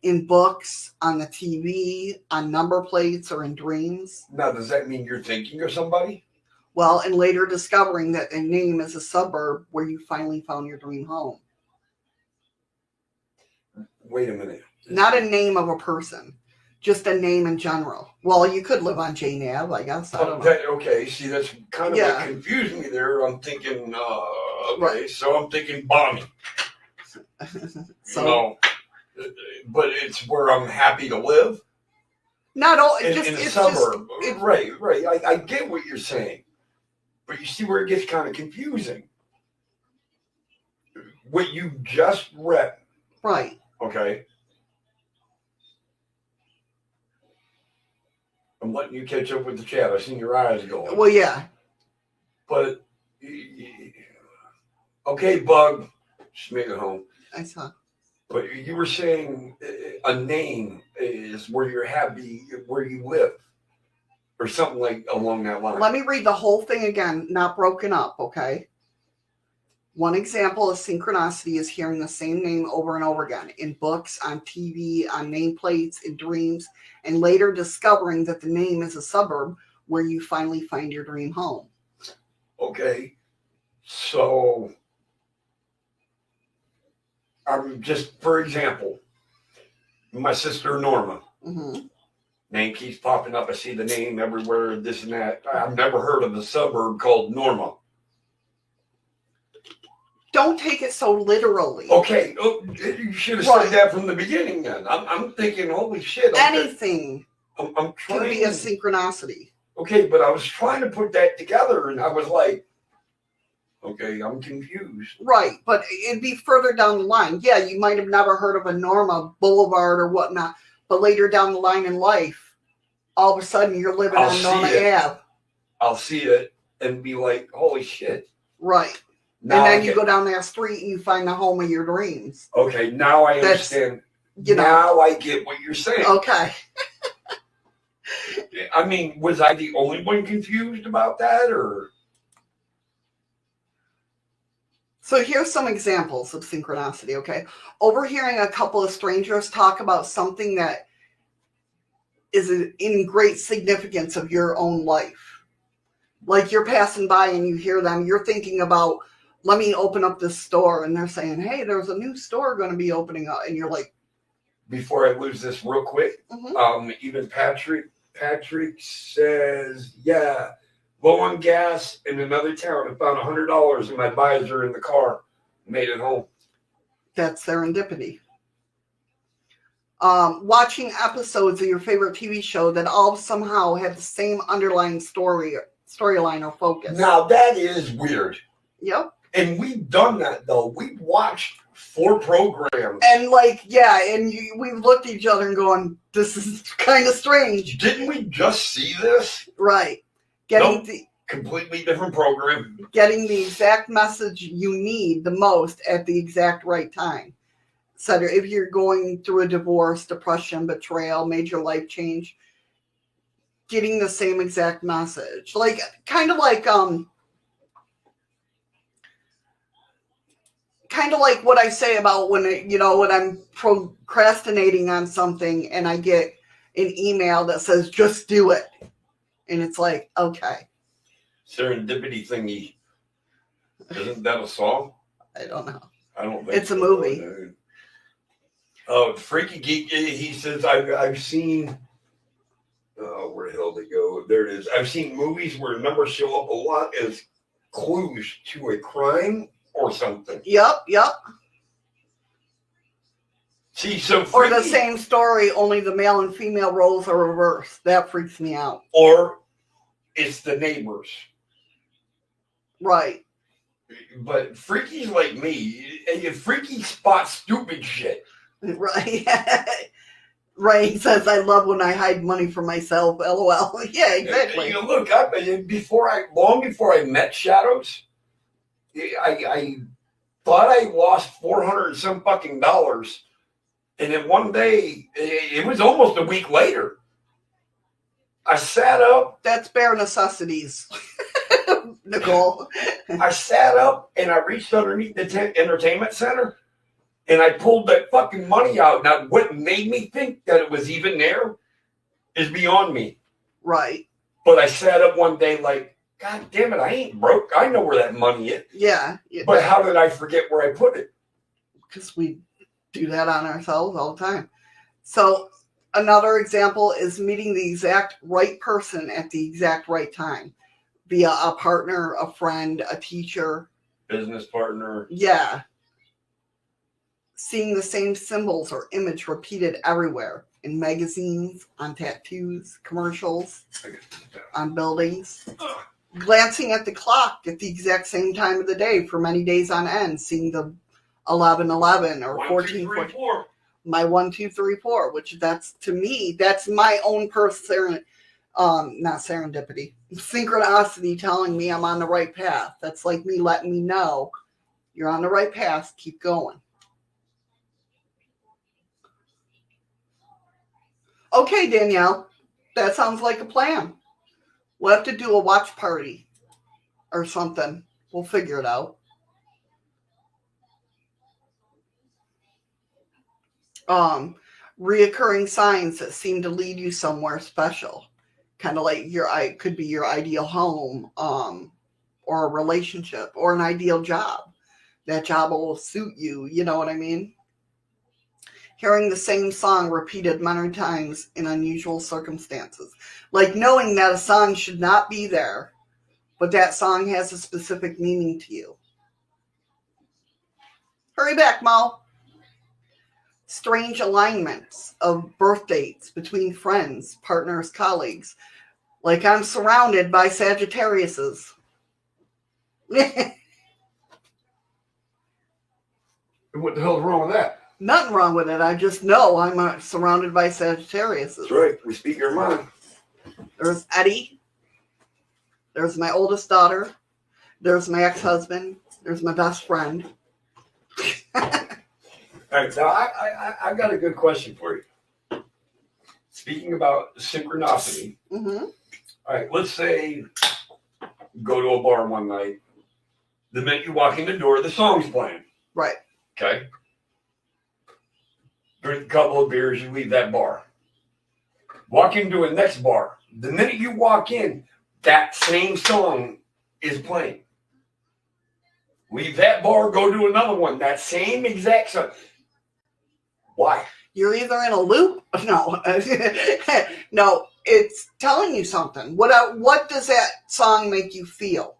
In books, on the TV, on number plates, or in dreams. Now, does that mean you're thinking of somebody? Well, and later discovering that a name is a suburb where you finally found your dream home. Wait a minute. Not a name of a person, just a name in general. Well, you could live on Jane Ave, I guess. I don't know. Okay, see, that's kind of what confused me there. I'm thinking, so I'm thinking Bonnie. But it's where I'm happy to live. Not all, in a suburb. Right. I get what you're saying. But you see where it gets kind of confusing. What you just read. Right. Okay. I'm letting you catch up with the chat. I've seen your eyes going. Well, yeah. But, okay, Bug. Just make it home. I saw. But you were saying a name is where you're happy, where you live. Or something like along that line. Let me read the whole thing again, not broken up, okay? One example of synchronicity is hearing the same name over and over again in books, on TV, on nameplates, in dreams, and later discovering that the name is a suburb where you finally find your dream home. Okay. So, I'm just, for example, my sister Norma. Mm-hmm. Name keeps popping up. I see the name everywhere, this and that. I've never heard of a suburb called Norma. Don't take it so literally. Okay. Oh, you should have said that from the beginning then. I'm thinking, holy shit. Anything I'm trying, can be a synchronicity. Okay, but I was trying to put that together and I was like, okay, I'm confused. Right, but it'd be further down the line. Yeah, you might have never heard of a Norma Boulevard or whatnot. But later down the line in life, all of a sudden you're living on Norma Ave. I'll see it and be like, holy shit. Right. Now and then you go down that street and you find the home of your dreams. Okay, now I understand. Now I get what you're saying. Okay. I mean, was I the only one confused about that, or? So here's some examples of synchronicity, okay? Overhearing a couple of strangers talk about something that is in great significance of your own life. Like you're passing by and you hear them, you're thinking about, let me open up this store. And they're saying, hey, there's a new store going to be opening up. And you're like. Before I lose this real quick, even Patrick says, yeah, low on gas in another town. I found $100 in my visor in the car. Made it home. That's serendipity. Watching episodes of your favorite TV show that all somehow have the same underlying storyline or focus. Now that is weird. Yep. And we've done that though. We've watched 4 programs. And we've looked at each other and going, this is kind of strange. Didn't we just see this? Right. Completely different program. Getting the exact message you need the most at the exact right time. So if you're going through a divorce, depression, betrayal, major life change, getting the same exact message. Kind of like what I say about when I'm procrastinating on something and I get an email that says, just do it. And it's like, okay. Serendipity thingy. Isn't that a song? I don't know. I don't think it's a movie. Freaky Geek, he says, I've seen, where the hell did it go? There it is. I've seen movies where numbers show up a lot as clues to a crime or something. Yep. See, so Or the freaky- same story, only the male and female roles are reversed. That freaks me out. or it's the neighbors. Right. But freakies like me, freaky spot stupid shit. Right. Right. He says, I love when I hide money for myself. LOL. Yeah, exactly. You know, look, long before I met Shadows, I thought I lost $400 and some fucking dollars. And then one day, it was almost a week later, I sat up. That's bare necessities, Nicole. I sat up and I reached underneath the entertainment center and I pulled that fucking money out. Now, what made me think that it was even there is beyond me. Right. But I sat up one day like, God damn it, I ain't broke. I know where that money is. Yeah. But how did I forget where I put it? Because we do that on ourselves all the time. So another example is meeting the exact right person at the exact right time via a partner, a friend, a teacher. Business partner. Yeah. Seeing the same symbols or image repeated everywhere in magazines, on tattoos, commercials, on buildings. Glancing at the clock at the exact same time of the day for many days on end, seeing the 11:11 or 14:14. My 1, 2, 3, 4, which that's to me, that's my own personal, not serendipity, synchronicity telling me I'm on the right path. That's like me letting me know you're on the right path. Keep going. Okay, Danielle, that sounds like a plan. We'll have to do a watch party or something. We'll figure it out. Reoccurring signs that seem to lead you somewhere special, kind of like could be your ideal home, or a relationship, or an ideal job. That job will suit you. You know what I mean? Hearing the same song repeated many times in unusual circumstances, like knowing that a song should not be there, but that song has a specific meaning to you. Hurry back, Mo. Strange alignments of birth dates between friends, partners, colleagues. Like I'm surrounded by Sagittariuses. What the hell's wrong with that? Nothing wrong with it. I just know I'm surrounded by Sagittariuses. That's right. We speak your mind. There's Eddie. There's my oldest daughter. There's my ex-husband. There's my best friend. All right, now I got a good question for you. Speaking about synchronicity, Mm-hmm. all right, let's say you go to a bar one night. The minute you walk in the door, the song's playing. Right. Okay? Drink a couple of beers, you leave that bar. Walk into a next bar. The minute you walk in, that same song is playing. Leave that bar, go to another one. That same exact song. Why? You're either in a loop. No. No, it's telling you something. What does that song make you feel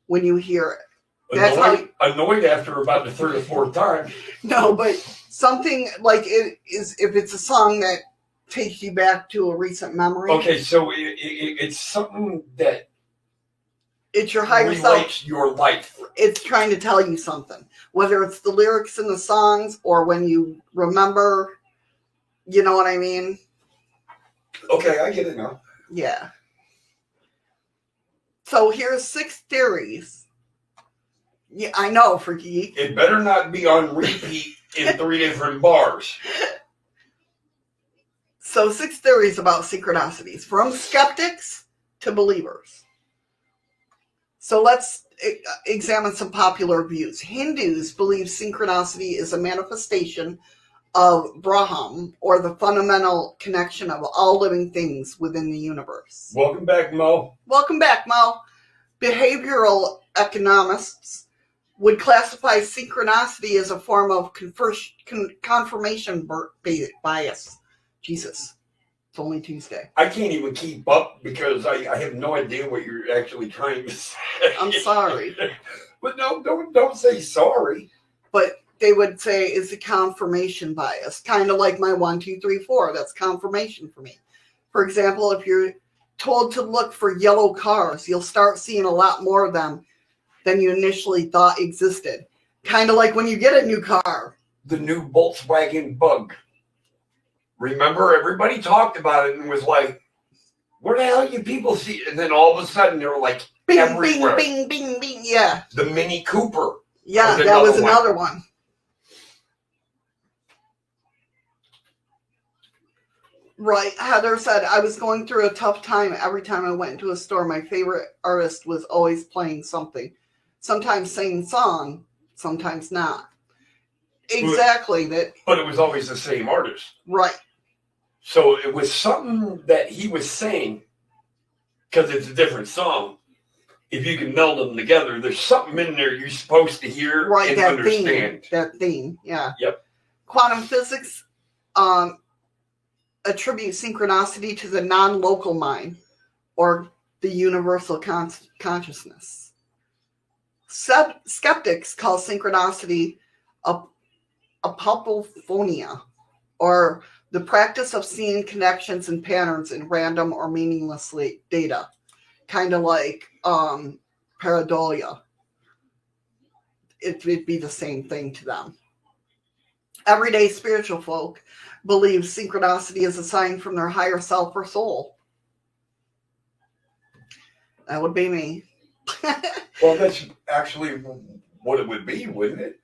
when you hear it? That's Annoyed after about the third or fourth time. No, but something like it is, if it's a song that takes you back to a recent memory. Okay, so it's something that it's your higher relates self. your life. It's trying to tell you something. Whether it's the lyrics in the songs or when you remember, you know what I mean? Okay, I get it now. Yeah. So here's 6 theories. Yeah, I know, Freaky. It better not be on repeat in 3 different bars. So 6 theories about synchronicities, from skeptics to believers. So let's examine some popular views. Hindus believe synchronicity is a manifestation of Brahman, or the fundamental connection of all living things within the universe. Welcome back, Mo. Welcome back, Mo. Behavioral economists would classify synchronicity as a form of confirmation bias. Jesus. It's only Tuesday. I can't even keep up because I have no idea what you're actually trying to say. I'm sorry. But no, don't say sorry. But they would say it's a confirmation bias, kind of like my 1, 2, 3, 4. That's confirmation for me. For example, if you're told to look for yellow cars, you'll start seeing a lot more of them than you initially thought existed. Kind of like when you get a new car. The new Volkswagen Bug. Remember, everybody talked about it and was like, where the hell you people see? And then all of a sudden, they were like, Bing, everywhere. bing, bing, bing, bing. Yeah. The Mini Cooper. Yeah, that was another one. Right. Heather said, I was going through a tough time. Every time I went into a store, my favorite artist was always playing something. Sometimes singing song, sometimes not. Exactly. But it was always the same artist. Right. So it was something that he was saying, because it's a different song. If you can meld them together, there's something in there you're supposed to hear and that understand. That theme, yeah. Yep. Quantum physics attributes synchronicity to the non-local mind or the universal consciousness. Skeptics call synchronicity a apopophonia, or the practice of seeing connections and patterns in random or meaningless data, kind of like pareidolia. It would be the same thing to them. Everyday spiritual folk believe synchronicity is a sign from their higher self or soul. That would be me. Well, that's actually what it would be, wouldn't it?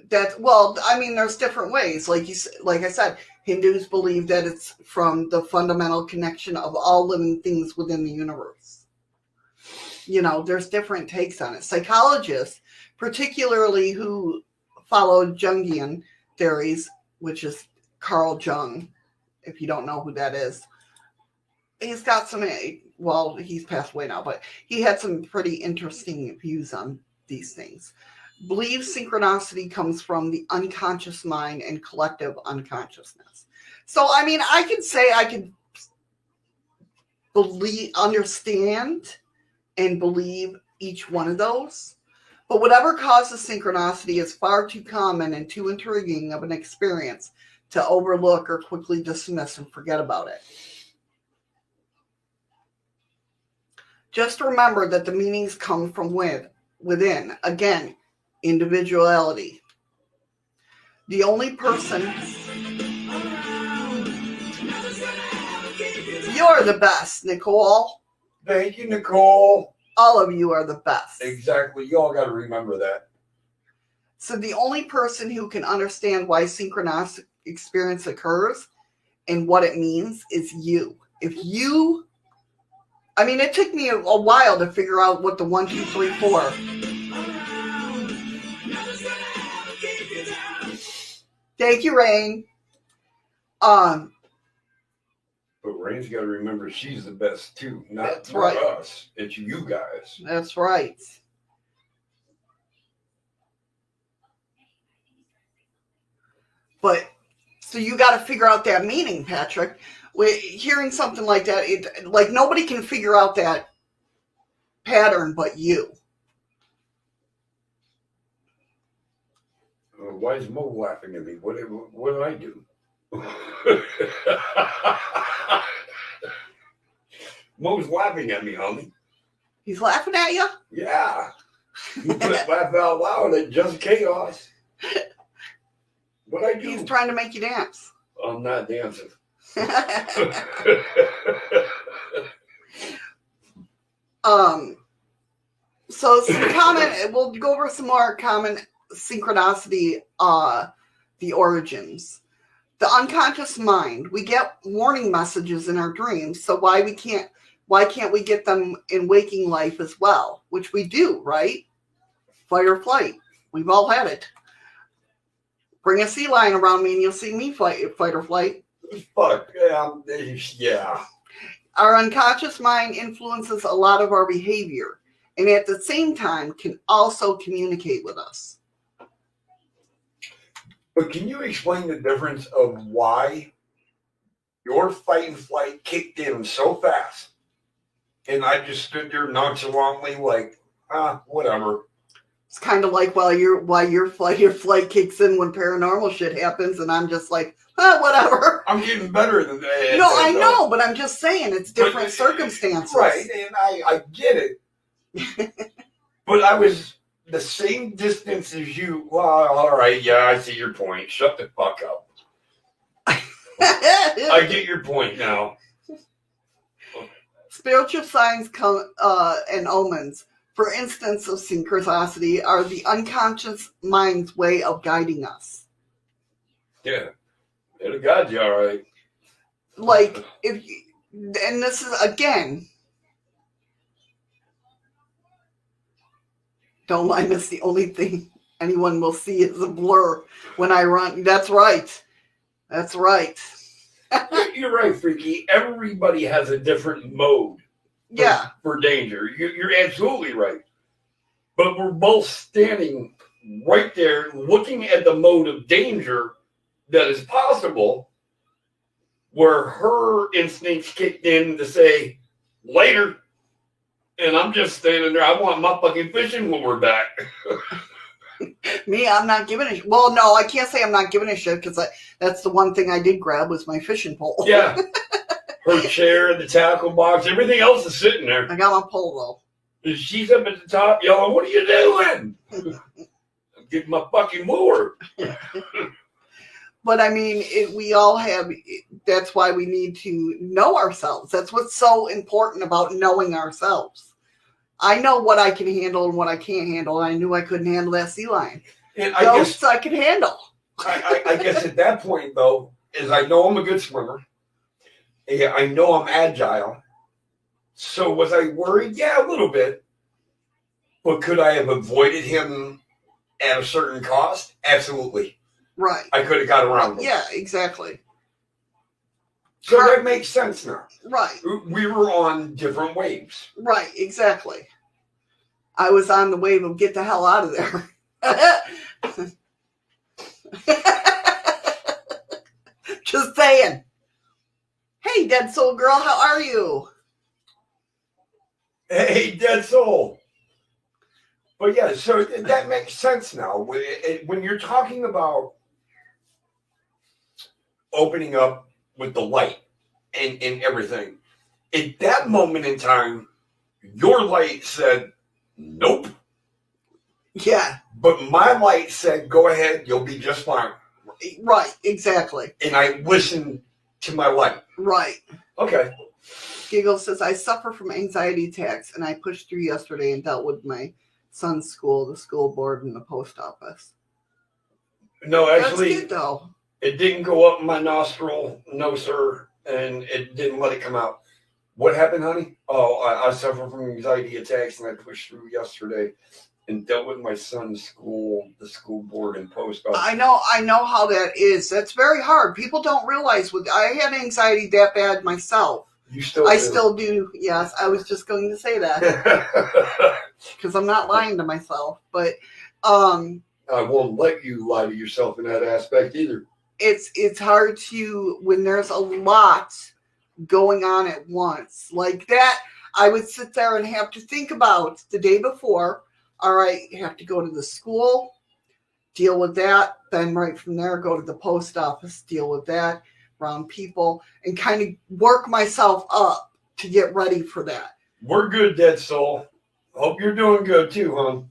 There's different ways. Like I said, Hindus believe that it's from the fundamental connection of all living things within the universe. There's different takes on it. Psychologists, particularly who follow Jungian theories, which is Carl Jung, if you don't know who that is, he's got he's passed away now, but he had some pretty interesting views on these things. Believe synchronicity comes from the unconscious mind and collective unconsciousness. So, I could say I could understand and believe each one of those, but whatever causes synchronicity is far too common and too intriguing of an experience to overlook or quickly dismiss and forget about it. Just remember that the meanings come from within. Again, individuality. The only person... You're the best, Nicole. Thank you, Nicole. All of you are the best. Exactly. You all got to remember that. So the only person who can understand why synchronicity experience occurs and what it means is you. It took me a while to figure out what the 1, 2, 3, 4. Thank you, Rain. But Rain's got to remember she's the best too. Not us. It's you guys. That's right. But so you got to figure out that meaning, Patrick. Hearing something like that, nobody can figure out that pattern but you. Why is Mo laughing at me? What did I do? Mo's laughing at me, homie. He's laughing at you? Yeah. You put laugh out loud at Just Chaos. What'd I do? He's trying to make you dance. I'm not dancing. So some we'll go over some more common synchronicity, the origins. The unconscious mind. We get warning messages in our dreams, so why can't we get them in waking life as well? Which we do, right? Fight or flight. We've all had it. Bring a sea lion around me and you'll see me fight or flight. Fuck. Yeah. Our unconscious mind influences a lot of our behavior and at the same time can also communicate with us. But can you explain the difference of why your fight and flight kicked in so fast. And I just stood there nonchalantly like, whatever. It's kind of like while your flight kicks in when paranormal shit happens, and I'm just like, whatever. I'm getting better than that. No, I know, but I'm just saying it's different circumstances. Right, and I get it. But I was the same distance as you. Well, all right, yeah, I see your point. Shut the fuck up. I get your point now. Spiritual signs and omens, for instance of synchronicity, are the unconscious mind's way of guiding us. Yeah. It'll guide you, all right. Like, and this is, again, don't mind us, the only thing anyone will see is a blur when I run. That's right. That's right. You're right, Freaky. Everybody has a different mode for danger. You're absolutely right. But we're both standing right there looking at the mode of danger that is possible, where her instincts kicked in to say, later. And I'm just standing there. I want my fucking fishing lure back. Me, I'm not giving a... Well, no, I can't say I'm not giving a shit, because that's the one thing I did grab was my fishing pole. Yeah. Her chair, the tackle box, everything else is sitting there. I got my pole, though. She's up at the top yelling, what are you doing? I'm getting my fucking lure. But I mean, we all have, that's why we need to know ourselves. That's what's so important about knowing ourselves. I know what I can handle and what I can't handle. I knew I couldn't handle that sea lion. And Ghosts I can handle. I guess at that point, though, is I know I'm a good swimmer. Yeah, I know I'm agile. So was I worried? Yeah, a little bit. But could I have avoided him at a certain cost? Absolutely. Right. I could have got around him. Yeah, exactly. So that makes sense now. Right. We were on different waves. Right, exactly. I was on the wave of get the hell out of there. Just saying. Hey, Dead Soul Girl, how are you? Hey, Dead Soul. But yeah, so that makes sense now. When you're talking about opening up with the light and everything, at that moment in time, your light said, nope. Yeah. But my light said, go ahead, you'll be just fine. Right, exactly. And I listened to my light. Right. Okay. Giggle says, I suffer from anxiety attacks, and I pushed through yesterday and dealt with my son's school, the school board, and the post office. No, actually, that's good, though. It didn't go up my nostril, no, sir, and it didn't let it come out. What happened, honey? Oh, I suffer from anxiety attacks, and I pushed through yesterday and dealt with my son's school, the school board, and post office. I know how that is. That's very hard. People don't realize I had anxiety that bad myself. You still I do? still do. Yes, I was just going to say that because I'm not lying to myself. But I won't let you lie to yourself in that aspect either. It's hard to when there's a lot going on at once like that. I would sit there and have to think about the day before. All right, you have to go to the school, deal with that. Then right from there, go to the post office, deal with that, around people, and kind of work myself up to get ready for that. We're good, Dead Soul. Hope you're doing good too, hon.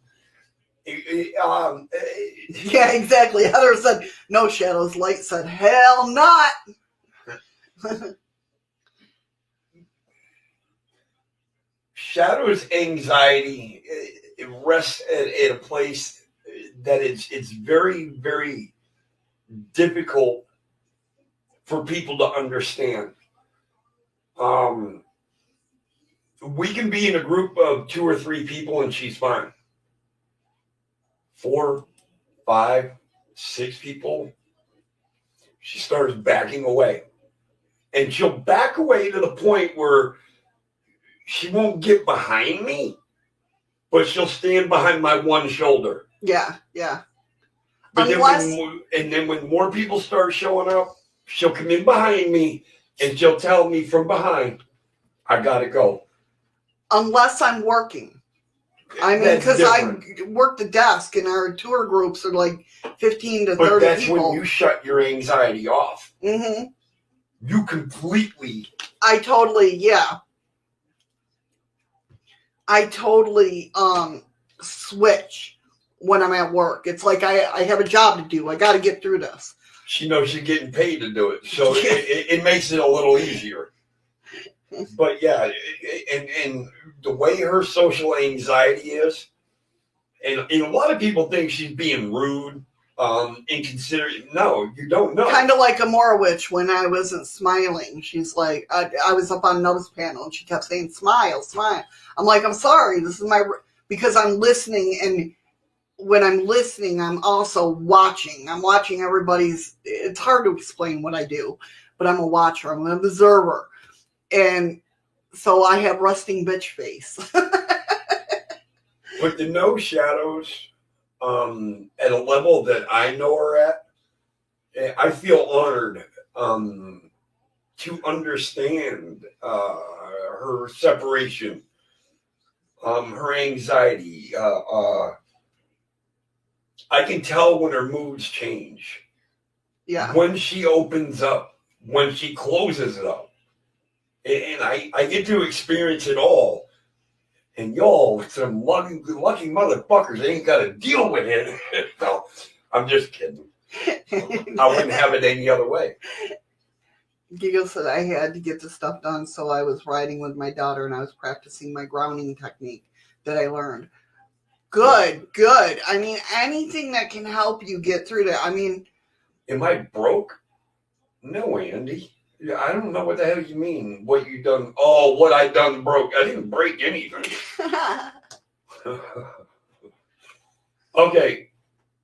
Yeah, exactly. Heather said, no shadows. Light said, hell not. Shadow's anxiety, it rests at a place that it's very, very difficult for people to understand. We can be in a group of 2 or 3 people and she's fine. 4, 5, 6 people, she starts backing away. And she'll back away to the point where she won't get behind me, but she'll stand behind my one shoulder. Yeah, yeah. But then when more people start showing up, she'll come in behind me And she'll tell me from behind, I gotta go. Unless I'm working. I mean, because I work the desk and our tour groups are like 15 to 30 But that's people. when you shut your anxiety off. Mm-hmm. You completely... I totally switch when I'm at work. It's like I have a job to do. I got to get through this. She knows she's getting paid to do it, so it makes it a little easier. But yeah, and the way her social anxiety is, and a lot of people think she's being rude, inconsiderate. No, you don't know. Kind of like a Morowitch when I wasn't smiling. She's like, I was up on Notice Panel and she kept saying, smile, smile. I'm like, I'm sorry. This is because I'm listening, and when I'm listening, I'm also watching. I'm watching everybody's, it's hard to explain what I do, but I'm a watcher. I'm an observer. And so I have resting bitch face. But to know Shadows at a level that I know her at, I feel honored to understand her separation, her anxiety. I can tell when her moods change. Yeah. When she opens up, when she closes it up. And I get to experience it all. And y'all, some lucky motherfuckers, ain't got to deal with it. No, I'm just kidding. I wouldn't have it any other way. Giggle said I had to get the stuff done, so I was riding with my daughter and I was practicing my grounding technique that I learned. Good. I mean, anything that can help you get through that. I mean... Am I broke? No, Andy. I don't know what the hell you mean. What you done? Oh, what I done broke. I didn't break anything. Okay.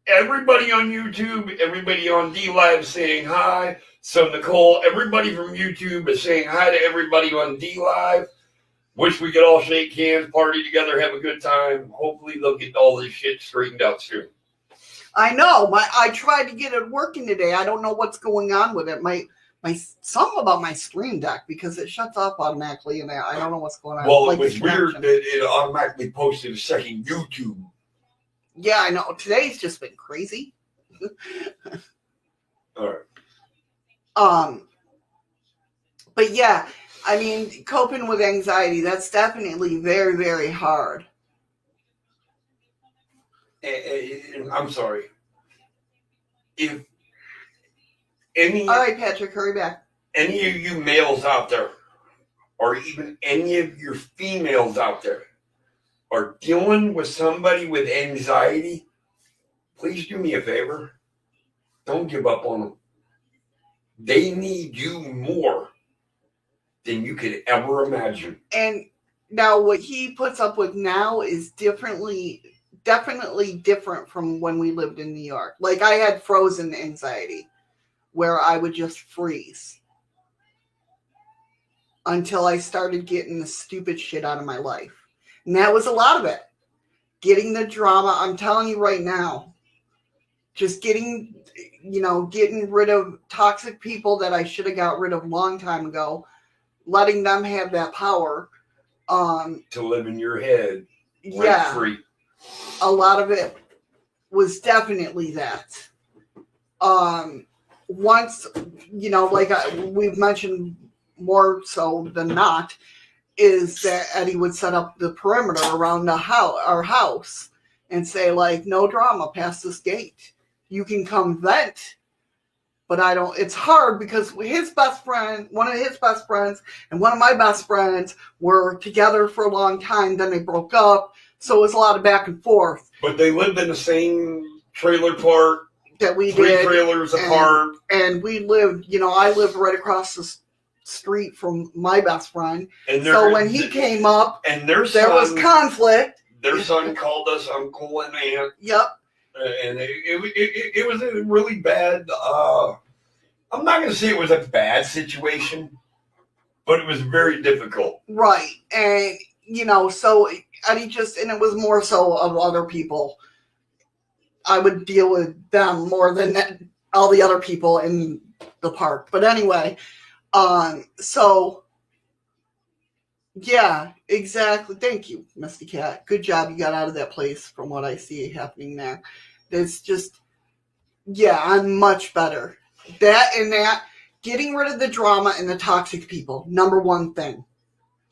Everybody on YouTube, everybody on D-Live saying hi. So Nicole, everybody from YouTube is saying hi to everybody on D-Live. Wish we could all shake hands, party together, have a good time. Hopefully they'll get all this shit straightened out soon. I know. I tried to get it working today. I don't know what's going on with it. Something about my Stream Deck, because it shuts off automatically, and I don't know what's going on. Well, it was weird that it automatically posted a second YouTube. Yeah, I know. Today's just been crazy. All right. But yeah, I mean, coping with anxiety, that's definitely very, very hard. I'm sorry. If all right, Patrick, hurry back. Any of you males out there, or even any of your females out there, are dealing with somebody with anxiety, please do me a favor. Don't give up on them. They need you more than you could ever imagine. And now what he puts up with now is definitely different from when we lived in New York. Like, I had frozen anxiety, where I would just freeze until I started getting the stupid shit out of my life. And that was a lot of it. Getting the drama. I'm telling you right now, just getting rid of toxic people that I should have got rid of a long time ago, letting them have that power. To live in your head yeah, free. A lot of it was definitely that. Once, like we've mentioned more so than not, is that Eddie would set up the perimeter around our house and say, like, no drama past this gate. You can come vent, but I don't. It's hard because his best friend, one of his best friends, and one of my best friends were together for a long time. Then they broke up, so it was a lot of back and forth. But they lived in the same trailer park. That we Three did. Trailers apart. And we lived, I lived right across the street from my best friend. And so when he came up, and there was conflict. Their son called us uncle and aunt. Yep. And it was a really bad, I'm not going to say it was a bad situation, but it was very difficult. Right. And, so Eddie and it was more so of other people. I would deal with them more than all the other people in the park. But anyway, So yeah, exactly. Thank you, Misty Cat. Good job. You got out of that place from what I see happening there. It's just, yeah, I'm much better. That, getting rid of the drama and the toxic people. Number one thing.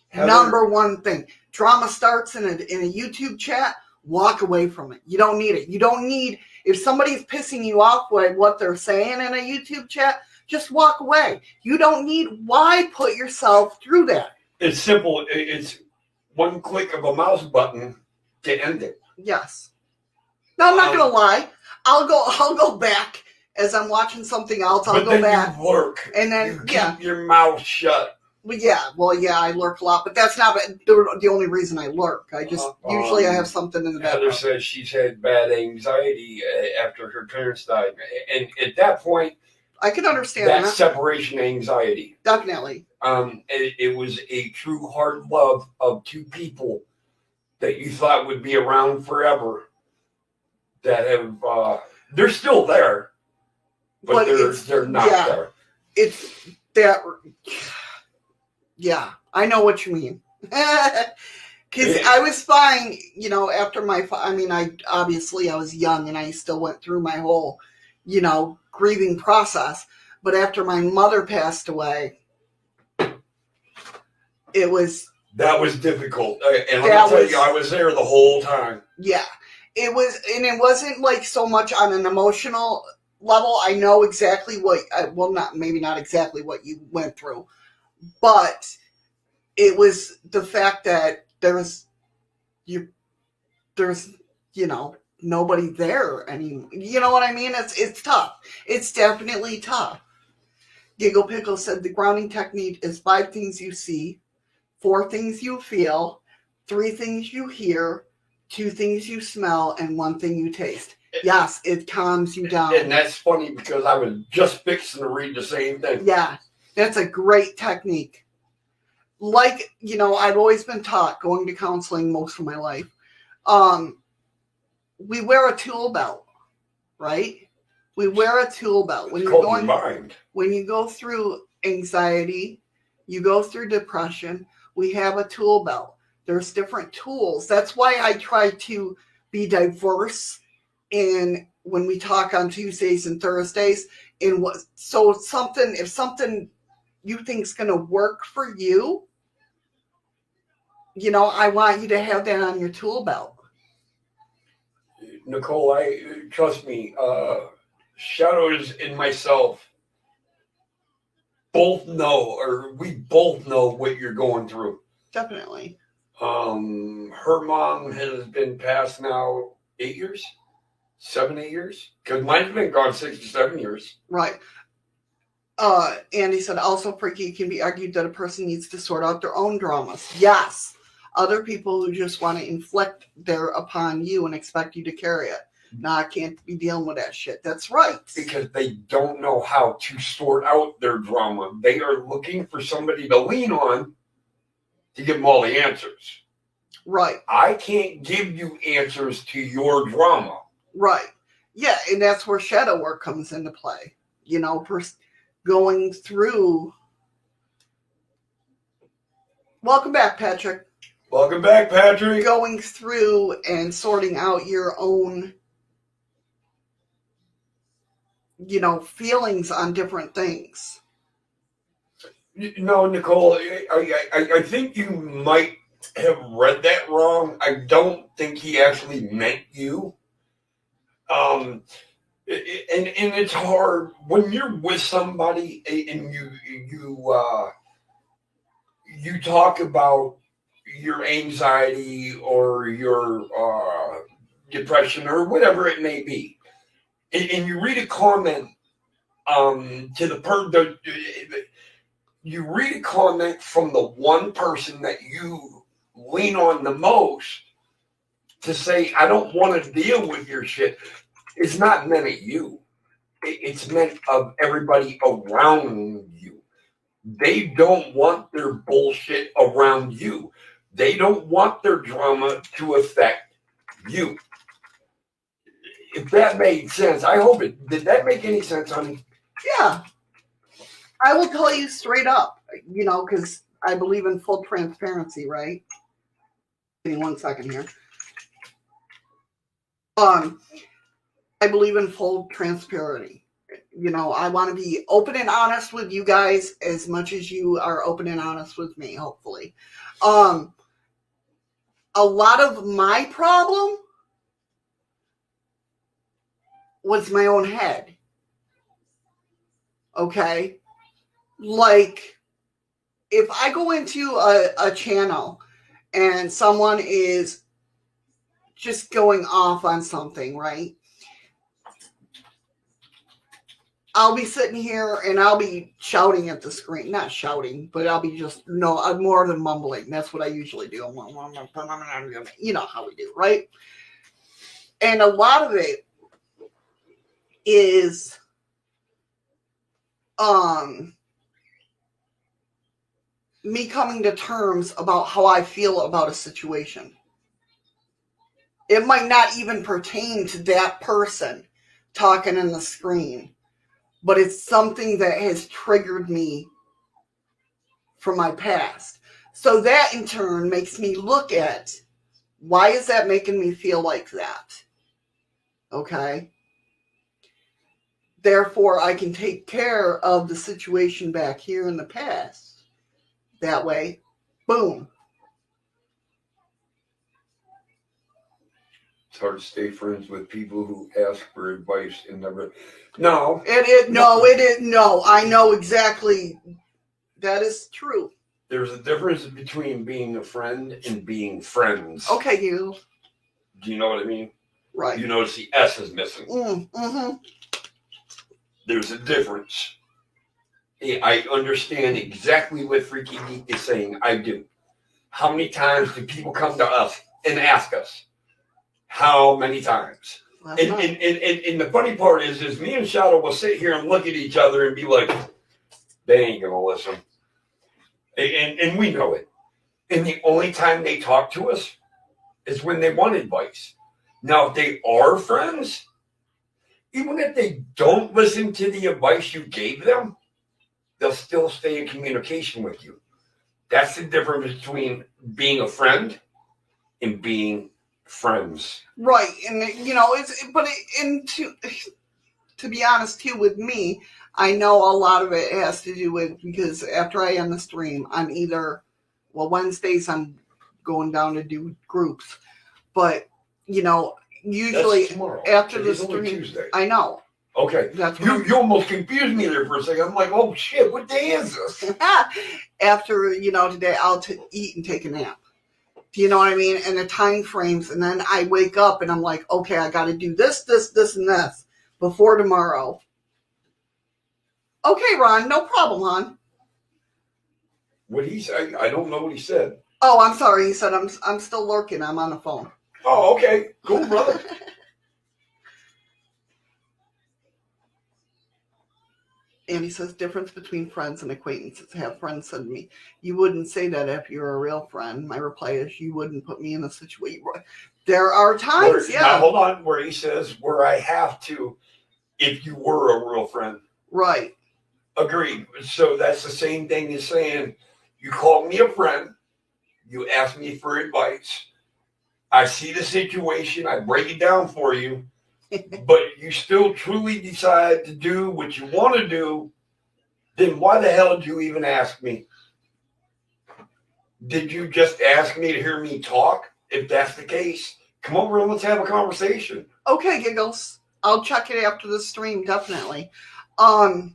Heather, Number one thing. Drama starts in a YouTube chat. Walk away from it. You don't need it. You don't need, if somebody's pissing you off by what they're saying in a YouTube chat, just walk away. You don't need, why put yourself through that? it's simple. It's one click of a mouse button to end it. Yes. No, I'm not gonna lie. I'll go back as I'm watching something else. I'll go back. You lurk. And then, you keep your mouth shut. Well, I lurk a lot, but that's not the only reason I lurk. I just usually I have something in the background. Heather says she's had bad anxiety after her parents died, and at that point, I can understand that that. separation anxiety. Definitely. It was a true hard love of two people that you thought would be around forever. That have they're still there, but they're not there. It's that. Yeah, I know what you mean. Because I was fine, after I was young and I still went through my whole, grieving process. But after my mother passed away, that was difficult. And I'll tell you, I was there the whole time. Yeah, it was, and it wasn't like so much on an emotional level. I know exactly maybe not exactly what you went through. But it was the fact that there's nobody there anymore. You know what I mean? It's tough. It's definitely tough. Giggle Pickle said the grounding technique is 5 things you see, 4 things you feel, 3 things you hear, 2 things you smell, and 1 thing you taste. Yes, it calms you down. And that's funny because I was just fixing to read the same thing. Yeah. That's a great technique. Like, I've always been taught, going to counseling most of my life. We wear a tool belt, right? We wear a tool belt. When you go through anxiety, you go through depression, we have a tool belt. There's different tools. That's why I try to be diverse in when we talk on Tuesdays and Thursdays. If something you think is going to work for you, I want you to have that on your tool belt. Nicole, trust me, Shadows and myself we both know what you're going through. Definitely. Her mom has been passed now 8 years, 8 years, because mine's been gone 6 to 7 years. Right. Andy said, also, Freaky, it can be argued that a person needs to sort out their own dramas. Yes. Other people who just want to inflict upon you and expect you to carry it. No, I can't be dealing with that shit. That's right. Because they don't know how to sort out their drama. They are looking for somebody to lean on to give them all the answers. Right. I can't give you answers to your drama. Right. Yeah, and that's where shadow work comes into play. Going through. Welcome back, Patrick. Welcome back, Patrick. Going through and sorting out your own, feelings on different things. No, Nicole, I think you might have read that wrong. I don't think he actually meant you. And it's hard when you're with somebody and you talk about your anxiety or your depression or whatever it may be, and you read a comment you read a comment from the one person that you lean on the most to say, I don't want to deal with your shit. It's not meant at you. It's meant of everybody around you. They don't want their bullshit around you. They don't want their drama to affect you. If that made sense, I hope it did. That make any sense, honey? Yeah. I will tell you straight up, because I believe in full transparency, right? Give me 1 second here. I believe in full transparency. I want to be open and honest with you guys as much as you are open and honest with me, hopefully. A lot of my problem was my own head. Okay? Like, if I go into a channel and someone is just going off on something, right? I'll be sitting here and I'll be shouting at the screen. Not shouting, but I'll be just, I'm more than mumbling. That's what I usually do. You know how we do, right? And a lot of it is me coming to terms about how I feel about a situation. It might not even pertain to that person talking in the screen, but it's something that has triggered me from my past. So that in turn makes me look at, why is that making me feel like that? Okay? Therefore, I can take care of the situation back here in the past. That way, boom. It's hard to stay friends with people who ask for advice and never. No. No, I know exactly. That is true. There's a difference between being a friend and being friends. Okay, you. Do you know what I mean? Right. You notice the S is missing. Mm-hmm. There's a difference. I understand exactly what Freaky Geek is saying. I do. How many times do people come to us and ask us? How many times? And the funny part is me and Shadow will sit here and look at each other and be like, they ain't gonna listen. And we know it. And the only time they talk to us is when they want advice. Now, if they are friends, even if they don't listen to the advice you gave them, they'll still stay in communication with you. That's the difference between being a friend and being friends. Right. And, to be honest, too, with me, I know a lot of it has to do with, because after I end the stream, I'm either, Wednesdays I'm going down to do groups. But, usually after the stream, Tuesday. I know. Okay. You almost confused me there for a second. I'm like, oh shit, what day is this? After, today I'll eat and take a nap. Do you know what I mean? And the time frames, and then I wake up and I'm like, okay, I got to do this, and this before tomorrow. Okay, Ron, no problem, hon. What he said? I don't know what he said. Oh, I'm sorry. He said I'm still lurking. I'm on the phone. Oh, okay. Cool, brother. And he says, difference between friends and acquaintances. Have friends said to me, you wouldn't say that if you're a real friend. My reply is, you wouldn't put me in a situation. There are times, Now, hold on, where he says, where I have to, if you were a real friend. Right. Agreed. So that's the same thing as saying, you call me a friend, you ask me for advice, I see the situation, I break it down for you, but you still truly decide to do what you want to do, then why the hell did you even ask me? Did you just ask me to hear me talk? If that's the case, come over and let's have a conversation. Okay, Giggles. I'll check it after the stream, definitely. Yeah,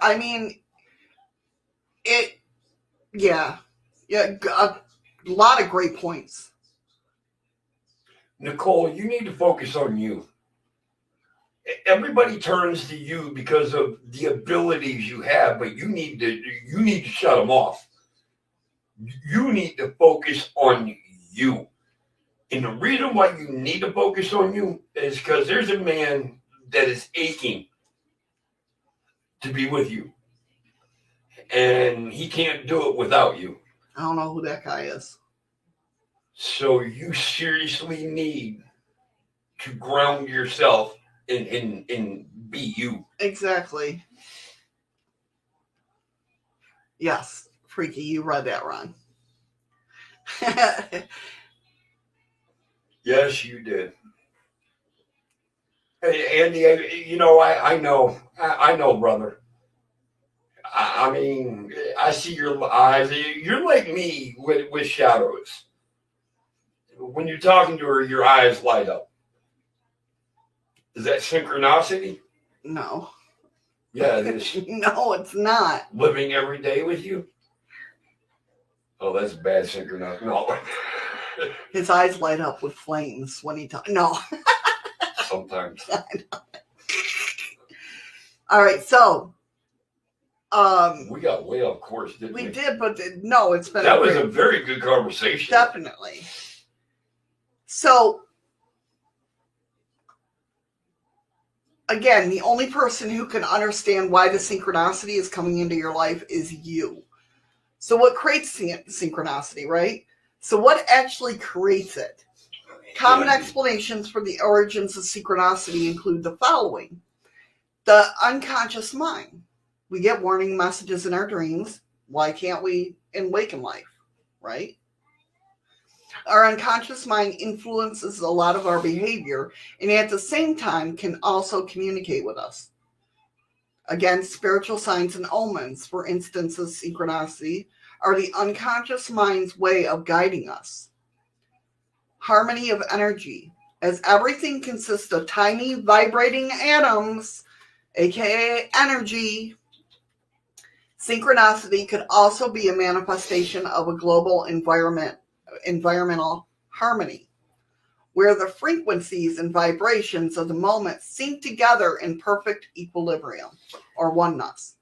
I mean, a lot of great points. Nicole, you need to focus on you. Everybody turns to you because of the abilities you have, but you need to shut them off. You need to focus on you. And the reason why you need to focus on you is because there's a man that is aching to be with you. And he can't do it without you. I don't know who that guy is. So you seriously need to ground yourself and be you. Exactly. Yes, Freaky, you read that wrong. Yes, you did. Hey, Andy, I know, brother. I mean, I see your eyes. You're like me with shadows. When you're talking to her, your eyes light up. Is that synchronicity? No. Yeah, it is. No, it's not. Living every day with you? Oh, that's bad synchronicity. No. His eyes light up with flames when he talks. No. Sometimes. All right, so We got way off course, didn't we? we did, but no, it's been that was a very good conversation. Definitely. So again, the only person who can understand why the synchronicity is coming into your life is you. So what creates synchronicity, right? So what actually creates it? Common explanations for the origins of synchronicity include the following. The unconscious mind. We get warning messages in our dreams. Why can't we in waking life, right? Our unconscious mind influences a lot of our behavior and at the same time can also communicate with us. Again, spiritual signs and omens, for instance, of synchronicity, are the unconscious mind's way of guiding us. Harmony of energy. As everything consists of tiny vibrating atoms, aka energy, synchronicity could also be a manifestation of a global environmental harmony, where the frequencies and vibrations of the moment sync together in perfect equilibrium or oneness.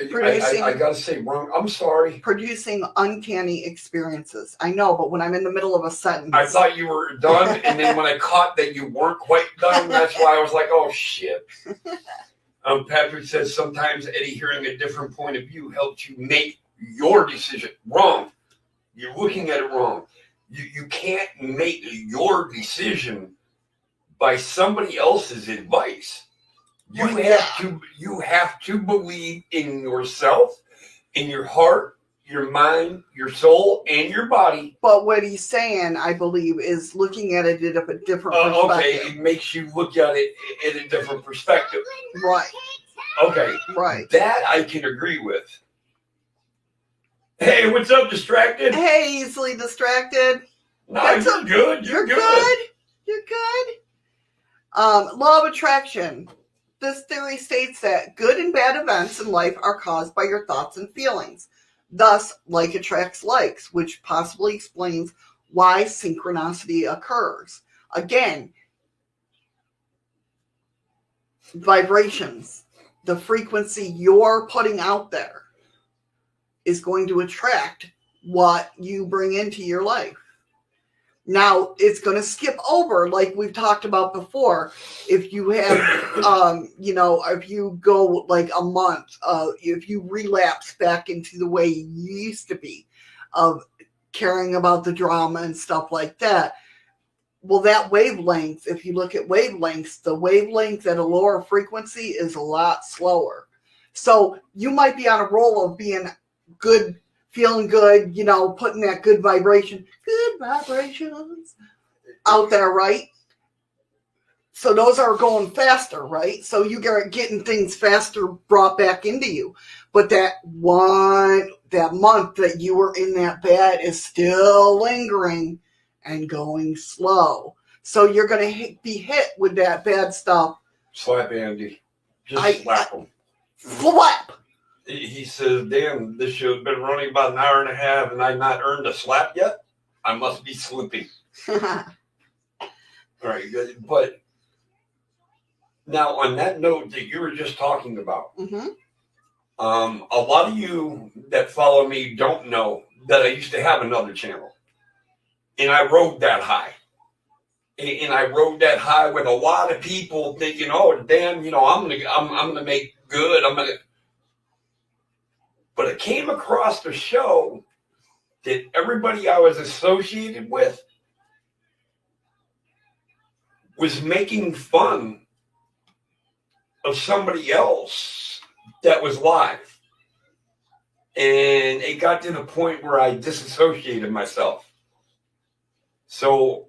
I gotta say, wrong. I'm sorry. Producing uncanny experiences. I know, but when I'm in the middle of a sentence. I thought you were done, and then when I caught that you weren't quite done, that's why I was like, oh, shit. Patrick says sometimes, Eddie, hearing a different point of view helps you make your decision. Wrong. You're looking at it wrong. You can't make your decision by somebody else's advice. You have to believe in yourself, in your heart, your mind, your soul, and your body. But what he's saying, I believe, is looking at it at a different perspective. Okay, it makes you look at it in a different perspective. Right. Okay. Right. That I can agree with. Hey, what's up, Distracted? Hey, easily distracted. No, you're good. You're good. You're good. Law of attraction. This theory states that good and bad events in life are caused by your thoughts and feelings. Thus, like attracts likes, which possibly explains why synchronicity occurs. Again, vibrations, the frequency you're putting out there is going to attract what you bring into your life. Now, it's going to skip over, like we've talked about before. If you have, if you go like a month, if you relapse back into the way you used to be, of caring about the drama and stuff like that, well, that wavelength, if you look at wavelengths, the wavelength at a lower frequency is a lot slower. So you might be on a roll of being good, feeling good, putting that good vibrations out there, right? So those are going faster, right? So you are getting things faster brought back into you. But that month that you were in that bed is still lingering and going slow. So you're going to be hit with that bad stuff. Slap Andy. Just slap him. Slap! He says, damn, this show has been running about an hour and a half and I've not earned a slap yet? I must be sleeping. All right, good. But now on that note that you were just talking about, a lot of you that follow me don't know that I used to have another channel. And I rode that high. And I rode that high with a lot of people thinking, oh, damn, I'm gonna make good. But I came across the show that everybody I was associated with was making fun of somebody else that was live. And it got to the point where I disassociated myself. So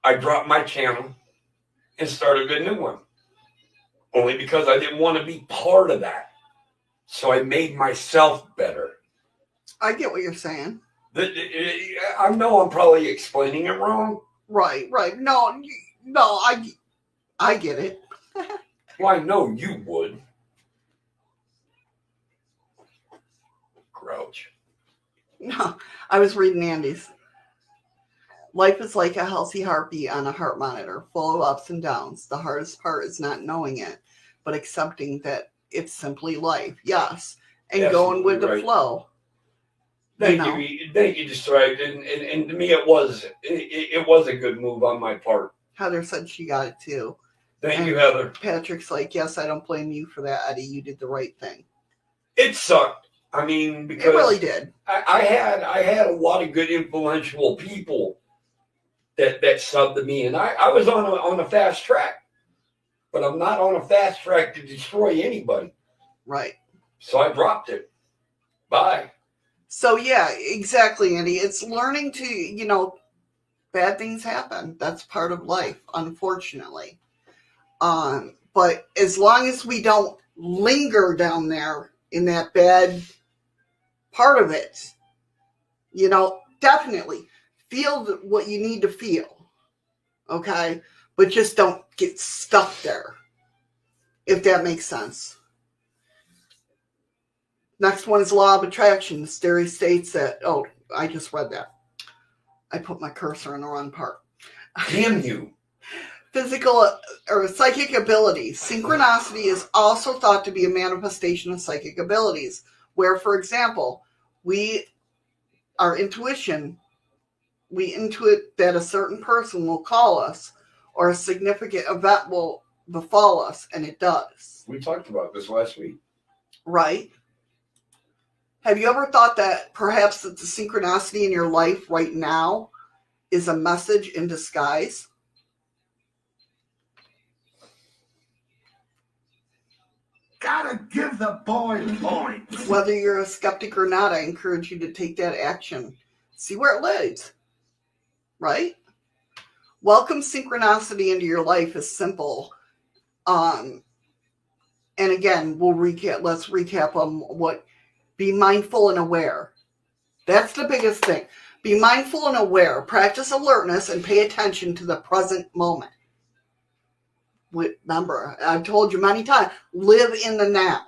I dropped my channel and started a new one. Only because I didn't want to be part of that. So I made myself better. I get what you're saying. I know I'm probably explaining it wrong. Right. No, I get it. Well, I know you would. Grouch. No, I was reading Andy's. Life is like a healthy heartbeat on a heart monitor, full of ups and downs. The hardest part is not knowing it, but accepting that it's simply life. Yes. And going with the flow. Thank you, Described. And to me, it was a good move on my part. Heather said she got it too. Thank you, Heather. Patrick's like, yes, I don't blame you for that, Eddie. You did the right thing. It sucked. I mean, because it really did. I had a lot of good influential people that subbed to me, and I was on a fast track, but I'm not on a fast track to destroy anybody. Right. So I dropped it. Bye. So yeah, exactly, Andy. It's learning to, bad things happen. That's part of life, unfortunately. But as long as we don't linger down there in that bad part of it, definitely feel what you need to feel. Okay? But just don't get stuck there. If that makes sense. Next one is law of attraction. The theory states that, I just read that. I put my cursor in the wrong part. Damn you. Physical or psychic abilities. Synchronicity is also thought to be a manifestation of psychic abilities, where, for example, our intuition, we intuit that a certain person will call us or a significant event will befall us, and it does. We talked about this last week. Right. Have you ever thought that perhaps that the synchronicity in your life right now is a message in disguise? Gotta give the boy points. Whether you're a skeptic or not, I encourage you to take that action. See where it leads. Right? Welcome synchronicity into your life is simple. And again, let's recap on what. Be mindful and aware. That's the biggest thing. Be mindful and aware. Practice alertness and pay attention to the present moment. Remember, I've told you many times, live in the now.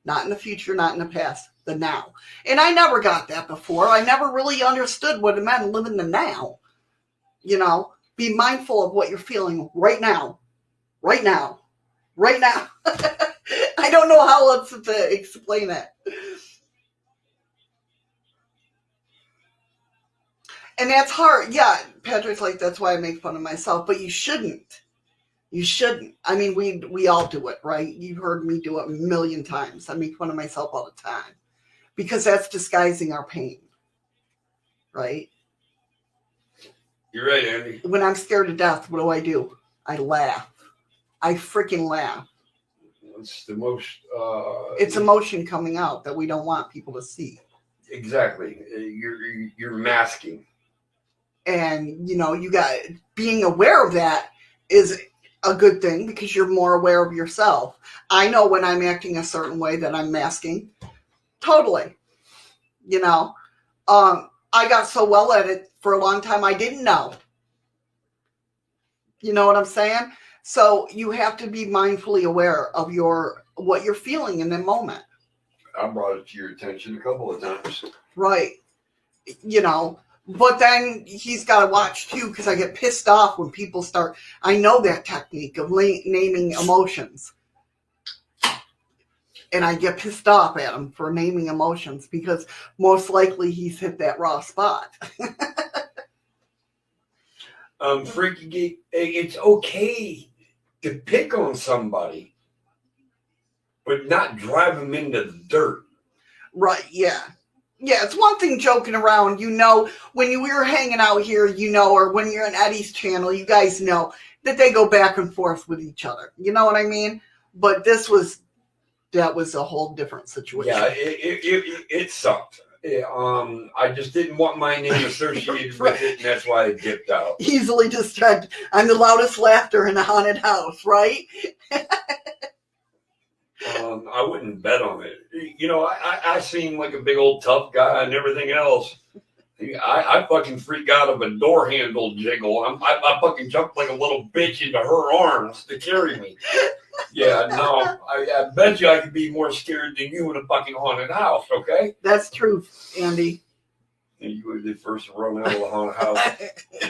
Not in the future, not in the past. The now. And I never got that before. I never really understood what it meant, live in the now. Be mindful of what you're feeling right now. Right now. Right now. I don't know how else to explain it. And that's hard. Yeah, Patrick's like, that's why I make fun of myself. But you shouldn't. You shouldn't. I mean, we all do it, right? You've heard me do it a million times. I make fun of myself all the time. Because that's disguising our pain. Right? You're right, Andy. When I'm scared to death, what do? I laugh. I freaking laugh. It's the most... it's emotion coming out that we don't want people to see. Exactly. You're masking. And, you got... Being aware of that is a good thing because you're more aware of yourself. I know when I'm acting a certain way that I'm masking. Totally. I got so well at it for a long time I didn't know. You know what I'm saying? So you have to be mindfully aware of what you're feeling in the moment. I brought it to your attention a couple of times. Right. But then he's got to watch too because I get pissed off when people start. I know that technique of naming emotions. And I get pissed off at him for naming emotions because most likely he's hit that raw spot. Freaky Geek, it's okay to pick on somebody, but not drive them into the dirt. Right, yeah. Yeah, it's one thing joking around, when we were hanging out here, or when you're on Eddie's channel, you guys know that they go back and forth with each other. You know what I mean? But this was that was a whole different situation. Yeah, it sucked. I just didn't want my name associated with it, and that's why I dipped out. Easily distracted. I'm the loudest laughter in a haunted house, right? I wouldn't bet on it. You know, I seem like a big old tough guy and everything else. I fucking freak out of a door handle jiggle. I fucking jump like a little bitch into her arms to carry me. Yeah, no, I bet you I could be more scared than you in a fucking haunted house, okay? That's true, Andy. And you were the first to run out of the haunted house.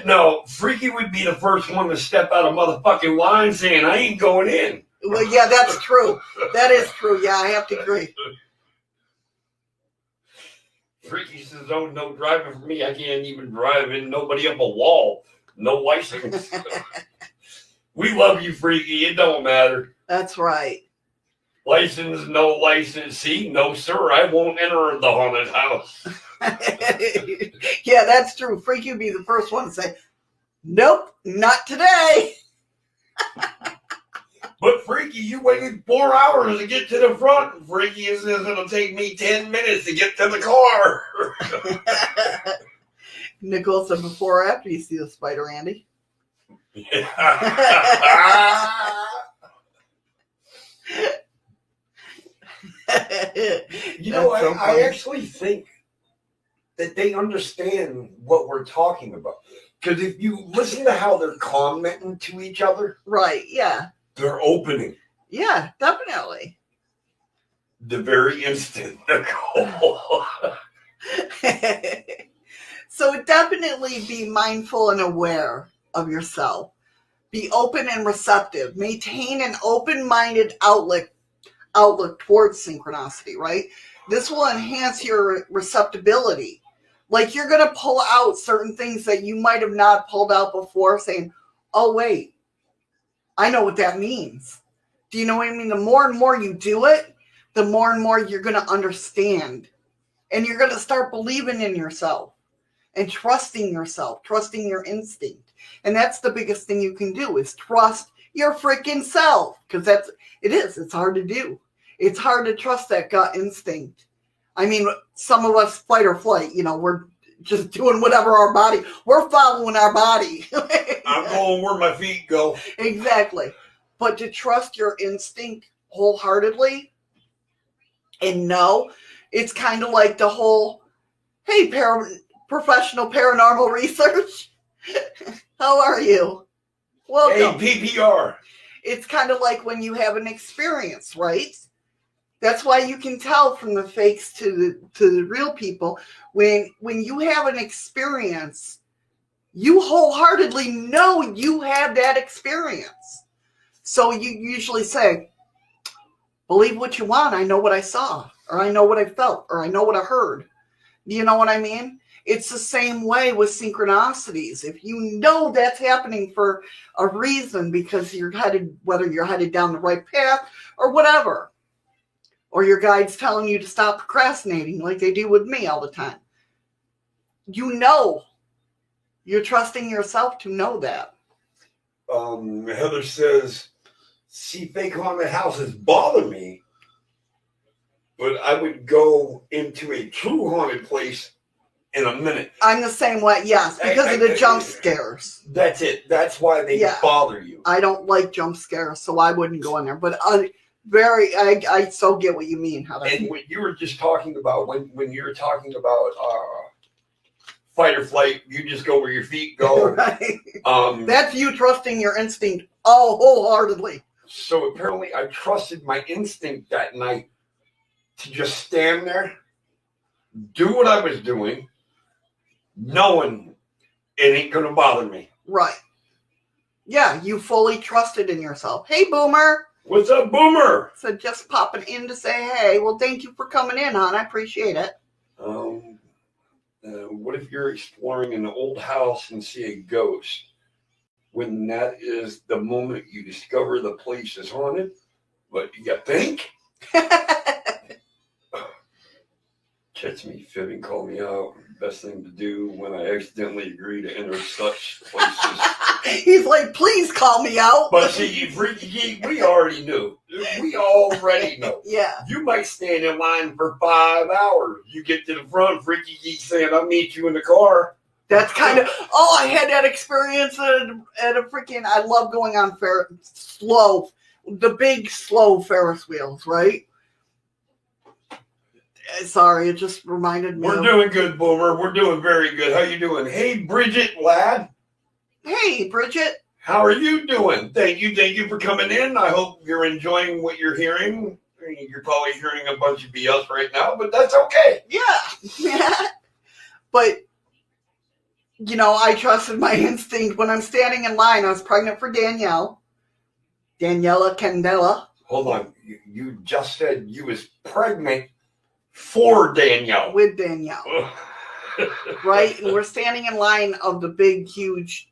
No, Freaky would be the first one to step out of motherfucking line saying, I ain't going in. Well, yeah, that's true. That is true. Yeah, I have to agree. Freaky says, oh, no driving for me. I can't even drive in. Nobody up a wall. No license. We love you, Freaky. It don't matter. That's right. License, no license. See, no, sir. I won't enter the haunted house. Yeah, that's true. Freaky would be the first one to say, nope, not today. But Freaky, you waited 4 hours to get to the front. And Freaky says it'll take me 10 minutes to get to the car. Nicole said before or after you see the spider, Andy. You know, so I actually think that they understand what we're talking about. Because if you listen to how they're commenting to each other, Right, yeah. they're opening Yeah, definitely. the very instant they're called. So definitely be mindful and aware of yourself. Be open and receptive. Maintain an open-minded outlook towards synchronicity, right? This will enhance your receptibility. Like you're going to pull out certain things that you might have not pulled out before, saying, oh, wait, I know what that means. Do you know what I mean? The more and more you do it, the more and more you're going to understand. And you're going to start believing in yourself and trusting yourself, trusting your instinct. And that's the biggest thing you can do is trust your freaking self. Because it's hard to do. It's hard to trust that gut instinct. I mean, some of us fight or flight, we're just doing whatever we're following our body. I'm going where my feet go. Exactly. But to trust your instinct wholeheartedly and know, it's kind of like the whole, hey, professional paranormal research. How are you? Welcome. Hey, PPR. It's kind of like when you have an experience, right? That's why you can tell from the fakes to the real people. When you have an experience, you wholeheartedly know you have that experience. So you usually say, believe what you want. I know what I saw, or I know what I felt, or I know what I heard. Do you know what I mean? It's the same way with synchronicities. If you know that's happening for a reason because whether you're headed down the right path or whatever, or your guide's telling you to stop procrastinating like they do with me all the time. You're trusting yourself to know that. Heather says, see, fake haunted houses bother me, but I would go into a true haunted place in a minute. I'm the same way, yes, because of the jump scares. That's it. That's why they bother you. I don't like jump scares, so I wouldn't go in there. But I so get what you mean. And what you were just talking about, when you were talking about fight or flight, you just go where your feet go. Right. That's you trusting your instinct wholeheartedly. So apparently I trusted my instinct that night to just stand there, do what I was doing, knowing it ain't going to bother me. Right. Yeah, you fully trusted in yourself. Hey, Boomer. What's up, Boomer? So just popping in to say, hey, well, thank you for coming in, hon. I appreciate it. What if you're exploring an old house and see a ghost? When that is the moment you discover the place is haunted? What, you think? Catch me fibbing, call me out. Best thing to do when I accidentally agree to enter such places. He's like, please call me out. But see, Freaky Geek, we already knew. We already know. Yeah. You might stand in line for 5 hours. You get to the front, Freaky Geek saying, I'll meet you in the car. That's kind of, oh, I had that experience at a freaking, I love going on the big slow Ferris wheels, right? Sorry, it just reminded me. We're doing good, Boomer. We're doing very good. How you doing? Hey, Bridget, lad. Hey, Bridget. How are you doing? Thank you for coming in. I hope you're enjoying what you're hearing. You're probably hearing a bunch of BS right now, but that's okay. Yeah. But, you know, I trusted my instinct when I'm standing in line. I was pregnant for Daniela Candela. Hold on. You just said you was pregnant for Danielle. With Danielle. Right? And we're standing in line of the big, huge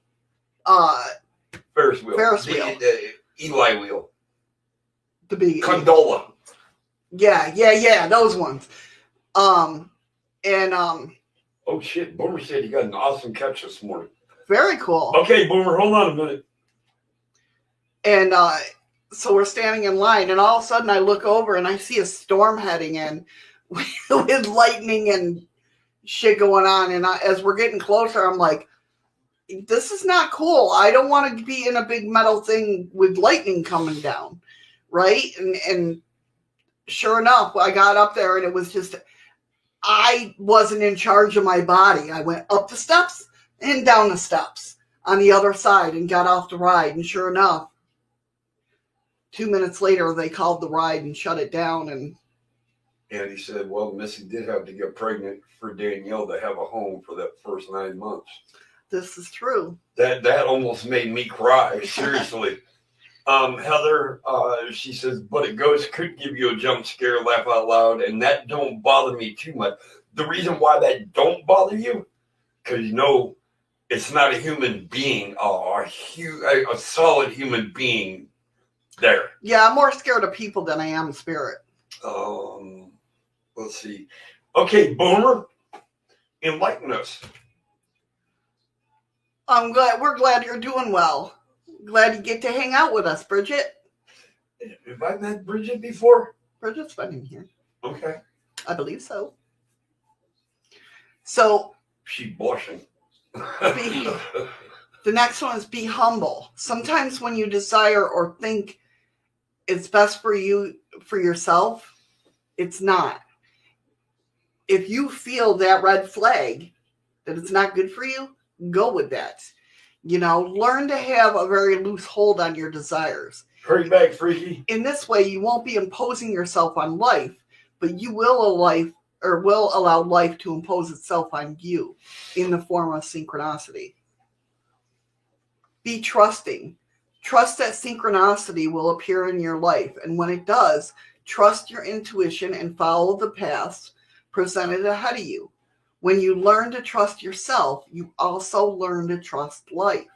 Ferris wheel. The Eli wheel. The big Condola. Yeah, those ones. Oh shit, Boomer said he got an awesome catch this morning. Very cool. Okay, Boomer, hold on a minute. And so we're standing in line, and all of a sudden I look over and I see a storm heading in with lightning and shit going on. And as we're getting closer, I'm like, this is not cool. I don't want to be in a big metal thing with lightning coming down, right? And sure enough, I got up there, and it was just, I wasn't in charge of my body. I went up the steps and down the steps on the other side and got off the ride. And sure enough, 2 minutes later, they called the ride and shut it down. And he said, well, Missy did have to get pregnant for Danielle to have a home for that first 9 months. This is true. That almost made me cry, seriously. Heather, she says, but a ghost could give you a jump scare, laugh out loud, and that don't bother me too much. The reason why that don't bother you, because you know it's not a human being, a solid human being there. Yeah, I'm more scared of people than I am spirit. Let's see. Okay, Boomer, enlighten us. We're glad you're doing well. Glad you get to hang out with us, Bridget. Have I met Bridget before? Bridget's been in here. Okay. I believe so. So. She's blushing. The next one is be humble. Sometimes when you desire or think it's best for you, for yourself, it's not. If you feel that red flag, that it's not good for you, go with that. You know, learn to have a very loose hold on your desires. Hurry back, Freaky. In this way, you won't be imposing yourself on life, but you will allow life to impose itself on you in the form of synchronicity. Be trusting. Trust that synchronicity will appear in your life, and when it does, trust your intuition and follow the paths presented ahead of you. When you learn to trust yourself, you also learn to trust life.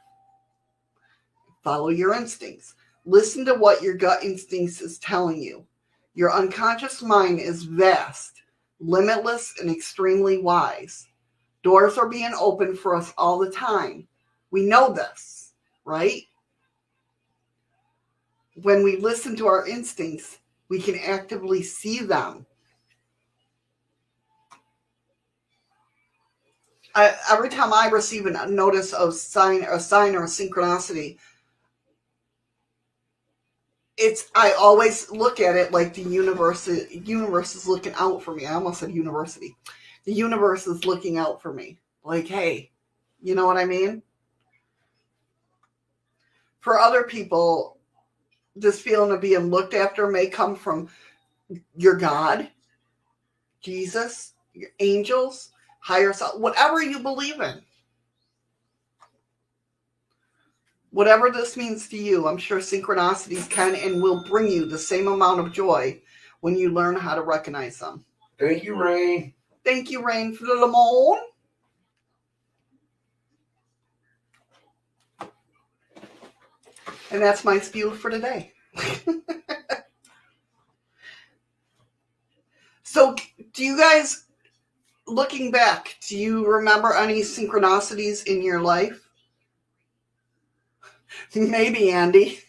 Follow your instincts. Listen to what your gut instincts is telling you. Your unconscious mind is vast, limitless, and extremely wise. Doors are being opened for us all the time. We know this, right? When we listen to our instincts, we can actively see them. Every time I receive a notice of sign or a synchronicity, I always look at it like the universe is looking out for me. I almost said university. The universe is looking out for me. Like, hey, you know what I mean? For other people, this feeling of being looked after may come from your God, Jesus, your angels, higher self, whatever you believe in. Whatever this means to you, I'm sure synchronicities can and will bring you the same amount of joy when you learn how to recognize them. Thank you, Rain. Thank you, Rain, for the lemon. And that's my spew for today. So, do you guys looking back, do you remember any synchronicities in your life? Maybe, Andy.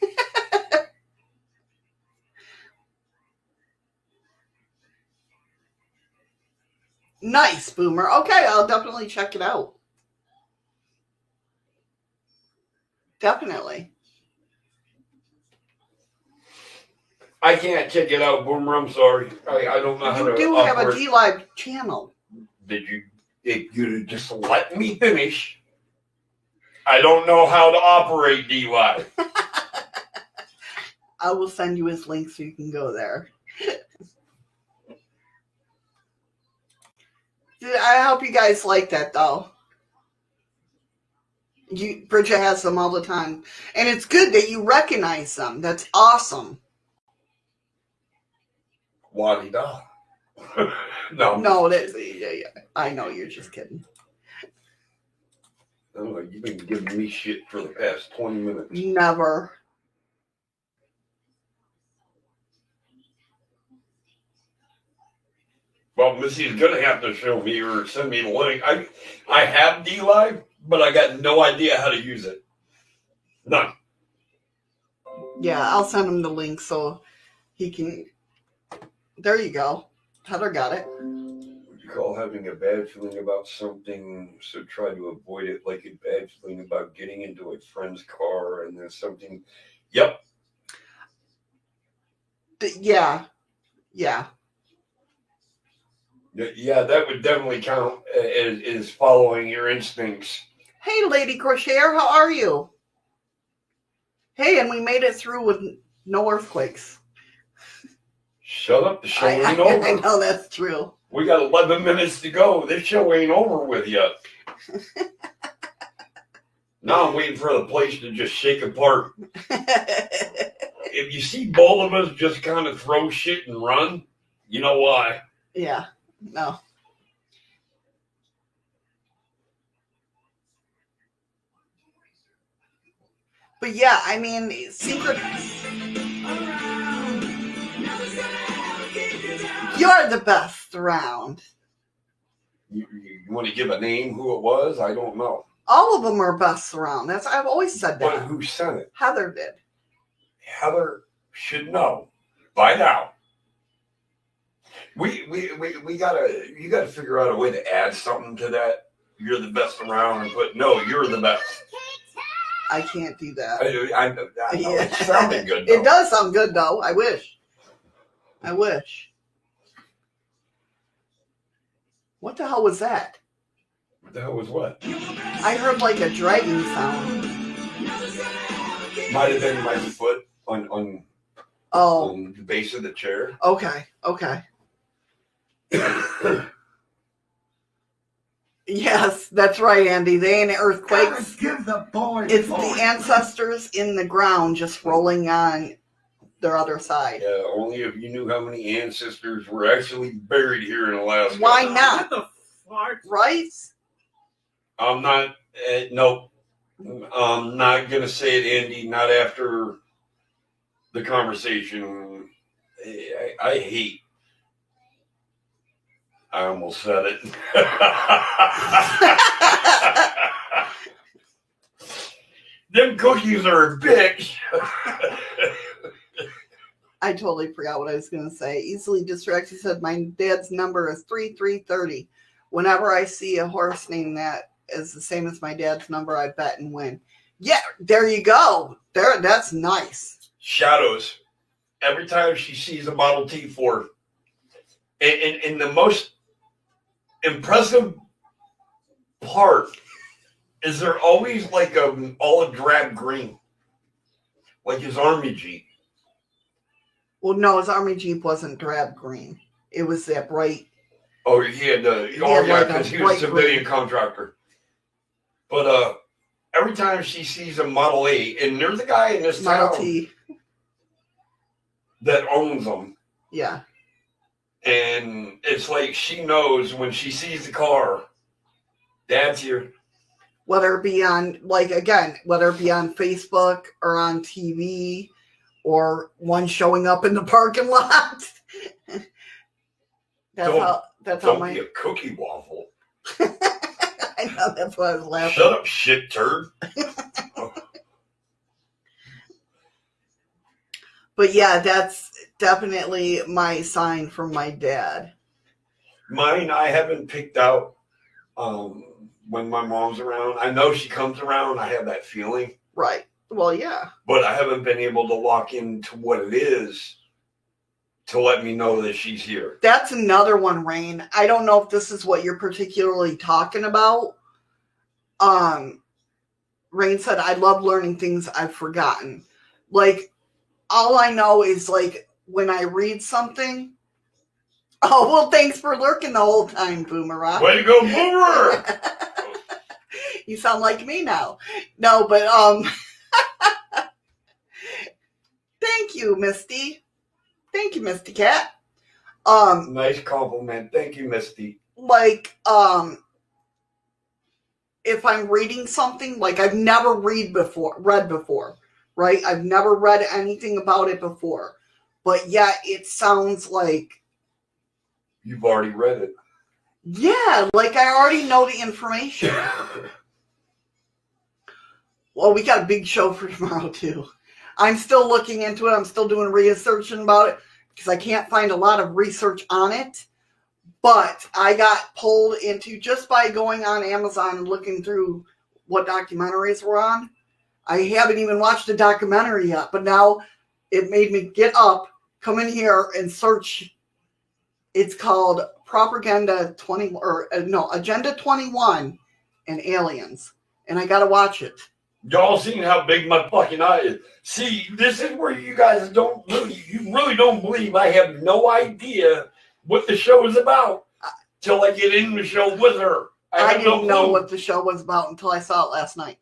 Nice, Boomer. Okay, I'll definitely check it out. Definitely. I can't check it out, Boomer. I'm sorry. I don't know how to. You do have a D-Live channel. Did you? If you just let me finish. I don't know how to operate D-Live. I will send you his link so you can go there. I hope you guys like that, though. Bridget has them all the time. And it's good that you recognize them. That's awesome. La-di-da. No. No, yeah. I know, you're just kidding. Oh, you've been giving me shit for the past 20 minutes. Never. Well, Missy's going to have to show me or send me the link. I have D-Live, but I got no idea how to use it. None. Yeah, I'll send him the link so he can... There you go. Heather got it. Would you call having a bad feeling about something, so try to avoid it, like a bad feeling about getting into a friend's car and then something... Yep. Yeah. Yeah, that would definitely count as following your instincts. Hey, Lady Crocheter, how are you? Hey, and we made it through with no earthquakes. Shut up, the show ain't over. I know that's true. We got 11 minutes to go. This show ain't over with yet. Now I'm waiting for the place to just shake apart. If you see both of us just kind of throw shit and run, you know why. Yeah, no. But yeah, I mean, you're the best around. You want to give a name who it was? I don't know. All of them are best around. I've always said that. But who sent it? Heather did. Heather should know by now. You gotta figure out a way to add something to that. You're the best around and put no, you're the best. I can't do that. I know it sounded good though. It does sound good though. I wish. What the hell was that? What the hell was what? I heard like a dragging sound. Might have been my foot on the base of the chair. Okay. Yes, that's right, Andy. They ain't earthquakes. Give the boy It's points. the ancestors in the ground just rolling on their other side. Yeah, only if you knew how many ancestors were actually buried here in Alaska. Why not? What the fart? Right? I'm not. Nope. I'm not gonna say it, Andy. Not after the conversation. I hate. I almost said it. Them cookies are a bitch. I totally forgot what I was going to say. Easily distracted. He said, my dad's number is 3330. Whenever I see a horse name that is the same as my dad's number, I bet and win. Yeah, there you go. That's nice. Shadows. Every time she sees a Model T Ford. And the most impressive part is they're always like a olive drab green. Like his Army Jeep. Well, no, his Army Jeep wasn't drab green. It was that bright. Oh, he had because he was a civilian contractor. But every time she sees a Model A, and there's a guy in this Model town T. that owns them. Yeah. And it's like she knows when she sees the car, Dad's here. Whether it be on Facebook or on TV Or one showing up in the parking lot. That's That's how Don't be a cookie waffle. I know, that's why I was laughing. Shut up, shit turd. But yeah, that's definitely my sign from my dad. Mine, I haven't picked out when my mom's around. I know she comes around. I have that feeling. Right. Well, yeah. But I haven't been able to walk into what it is to let me know that she's here. That's another one, Rain. I don't know if this is what you're particularly talking about. Rain said, I love learning things I've forgotten. Like, all I know is, like, when I read something. Oh, well, thanks for lurking the whole time, Boomerang. Way to go, Boomer! You sound like me now. No, but, thank you, Misty. Thank you, Misty Cat. Nice compliment. Thank you, Misty. Like, if I'm reading something, like I've never read before, right? I've never read anything about it before, but yet it sounds like You've already read it. yeah, like I already know the information. Well, we got a big show for tomorrow too. I'm still looking into it. I'm still doing research about it because I can't find a lot of research on it. But I got pulled into just by going on Amazon and looking through what documentaries were on. I haven't even watched the documentary yet, but now it made me get up, come in here, and search. It's called Agenda 21 and Aliens, and I got to watch it. Y'all seen how big my fucking eye is? See, this is where you guys you really don't believe I have no idea what the show is about till I get in the show with her. I didn't know what the show was about until I saw it last night.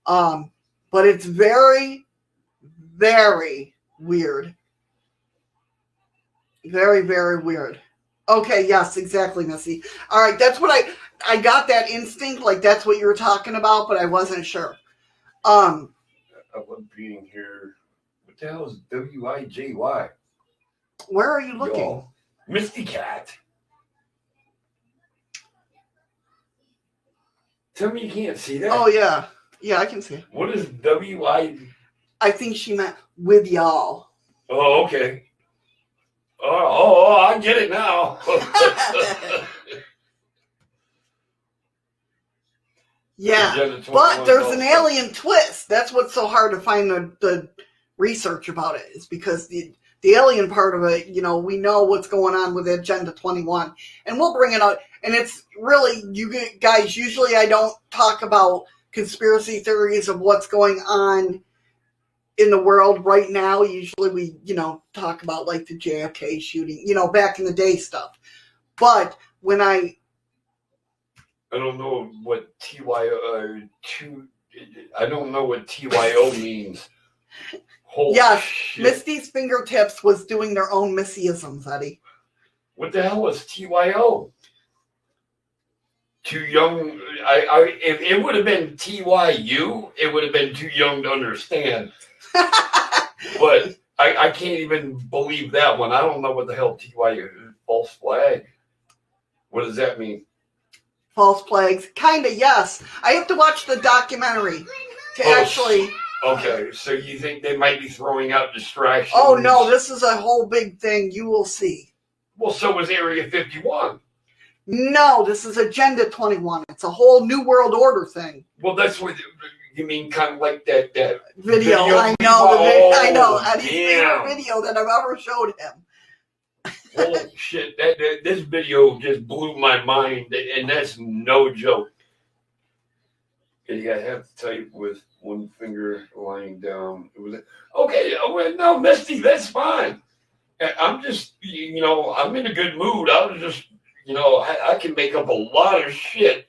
But it's very, very weird. Very, very weird. Okay, yes, exactly, Missy. All right, that's what I got that instinct, like that's what you were talking about, but I wasn't sure. I love being here. What the hell is WIJY? Where are you looking? Y'all. Misty Cat. Tell me you can't see that. Oh, yeah. Yeah, I can see it. What is WI? I think she meant with y'all. Oh, okay. Oh, I get it now. Yeah, but there's an alien twist. That's what's so hard to find the research about it, is because the alien part of it, you know, we know what's going on with Agenda 21, and we'll bring it out. And it's really, you guys, usually I don't talk about conspiracy theories of what's going on in the world right now. Usually we, you know, talk about like the JFK shooting, you know, back in the day stuff. But when I don't know what TYO I don't know what TYO means. Holy yes, shit. Misty's fingertips was doing their own Missyisms, Eddie. What the hell was TYO? Too young. If it would have been TYU, it would have been too young to understand. But I can't even believe that one. I don't know what the hell TYU is. False flag. What does that mean? False flags. Kind of, yes. I have to watch the documentary to actually... Okay, so you think they might be throwing out distractions? Oh, no, this is a whole big thing. You will see. Well, so was Area 51. No, this is Agenda 21. It's a whole New World Order thing. Well, that's what you mean, kind of like that video. I know. I know. Eddie's favorite video that I've ever showed him. Holy shit! This video just blew my mind, and that's no joke. Yeah, I have to type with one finger lying down. It was okay. No, Misty, that's fine. I'm just, you know, I'm in a good mood. I was just, you know, I can make up a lot of shit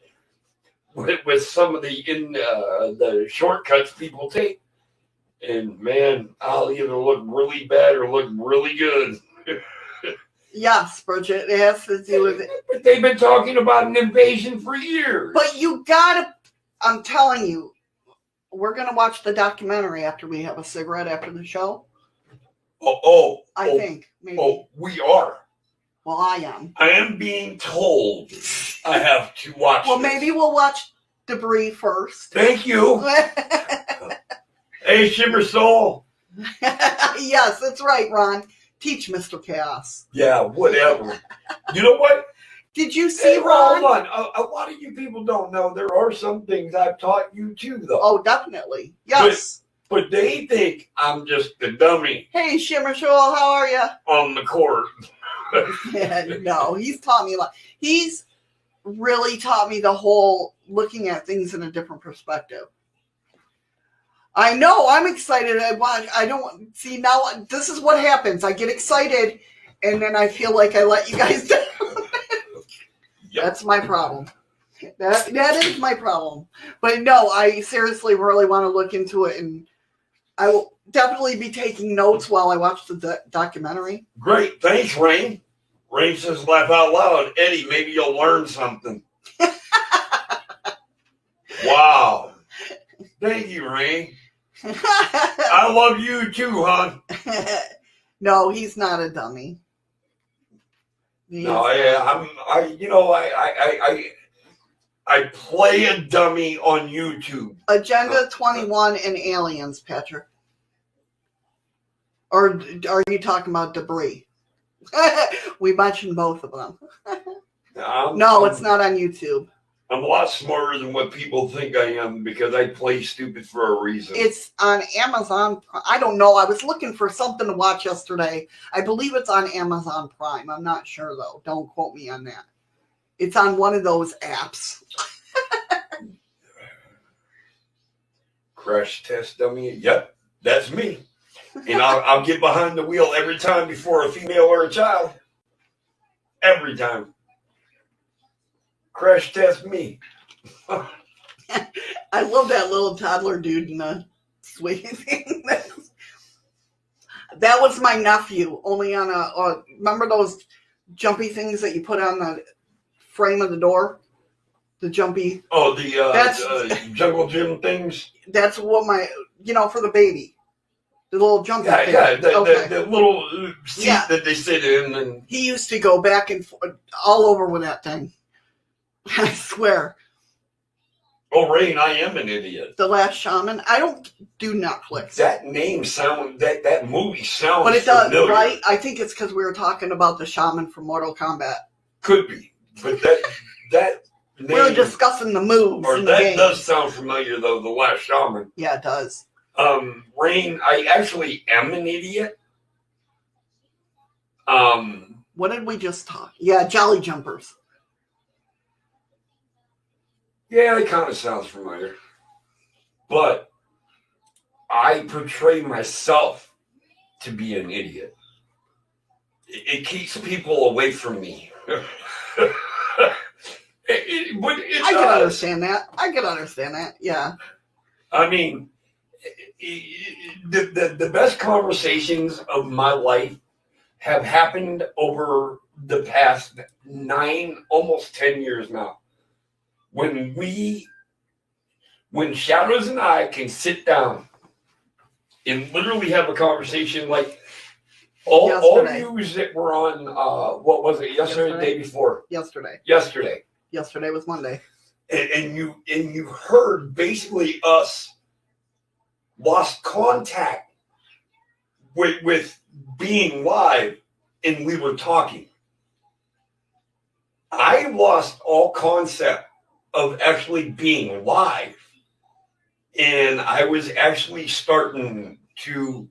with some of the shortcuts people take, and man, I'll either look really bad or look really good. Yes, Bridget, it has to do with it. But they've been talking about an invasion for years. But you gotta, I'm telling you, we're gonna watch the documentary after we have a cigarette after the show. I think, maybe. Oh, we are. Well, I am. I am being told I have to watch Well, this. maybe we'll watch Debris first. Thank you. Hey, Shimmer Soul. Yes, that's right, Ron. Teach Mr. Chaos. Yeah, whatever. You know what? Did you see Hey, Ron? hold on. A lot of you people don't know there are some things I've taught you too, though. Oh, definitely. Yes. But they think I'm just a dummy Hey, Shimmer Shoal, how are you? on the court. No, he's taught me a lot. He's really taught me the whole looking at things in a different perspective. I know, I'm excited. I don't see now. This is what happens. I get excited, and then I feel like I let you guys down. Yep. That's my problem. That is my problem. But no, I seriously really want to look into it, and I will definitely be taking notes while I watch the documentary. Great. Thanks, Rain. Rain says, laugh out loud. Eddie, maybe you'll learn something. Wow. Thank you, Rain. I love you too, hon. No, he's not a dummy. No, I play a dummy on YouTube. Agenda 21 and Aliens, Patrick. Or are you talking about Debris? We mentioned both of them. No, it's not on YouTube. I'm a lot smarter than what people think I am because I play stupid for a reason. It's on Amazon. I don't know. I was looking for something to watch yesterday. I believe it's on Amazon Prime. I'm not sure, though. Don't quote me on that. It's on one of those apps. Crash test dummy. Yep, that's me. And I'll get behind the wheel every time before a female or a child. Every time. Crash test me. I love that little toddler dude in the swing thing. That was my nephew, only on remember those jumpy things that you put on the frame of the door? The jumpy. Oh, the jungle gym things? That's what for the baby. The little jumpy thing. Yeah, Okay. the little seat that they sit in. And He used to go back and forth all over with that thing. I swear. Oh, Rain, I am an idiot. The Last Shaman. I don't do Netflix. That name that movie sounds But it does, familiar. right? I think it's because we were talking about the shaman from Mortal Kombat. Could be. But that name, We were discussing the moves or in the that game. does sound familiar, though, The Last Shaman. Yeah, it does. Rain, I actually am an idiot. What did we just talk? Yeah, Jolly Jumpers. Yeah, it kind of sounds familiar. But I portray myself to be an idiot. It keeps people away from me. But it I can does. understand that. I can understand that. Yeah. I mean, the best conversations of my life have happened over the past 9, almost 10 years now. When Shadows and I can sit down and literally have a conversation like all news that were on, what was it, yesterday, the day before? Yesterday. Yesterday was Monday. And you heard basically us lost contact with being live, and we were talking. I lost all concept of actually being live, and I was actually starting to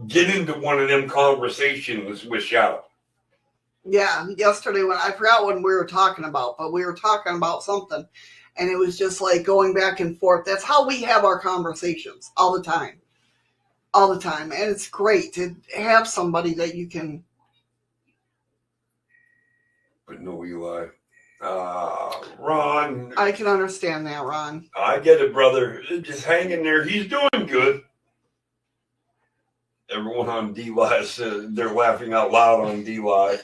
get into one of them conversations with Shadow. Yeah, yesterday when I forgot what we were talking about, but we were talking about something, and it was just like going back and forth. That's how we have our conversations all the time, and it's great to have somebody that you can. But no, Eli, Ron. I can understand that, Ron. I get it, brother. Just hang in there. He's doing good. Everyone on D-Live, they're laughing out loud on D-Live.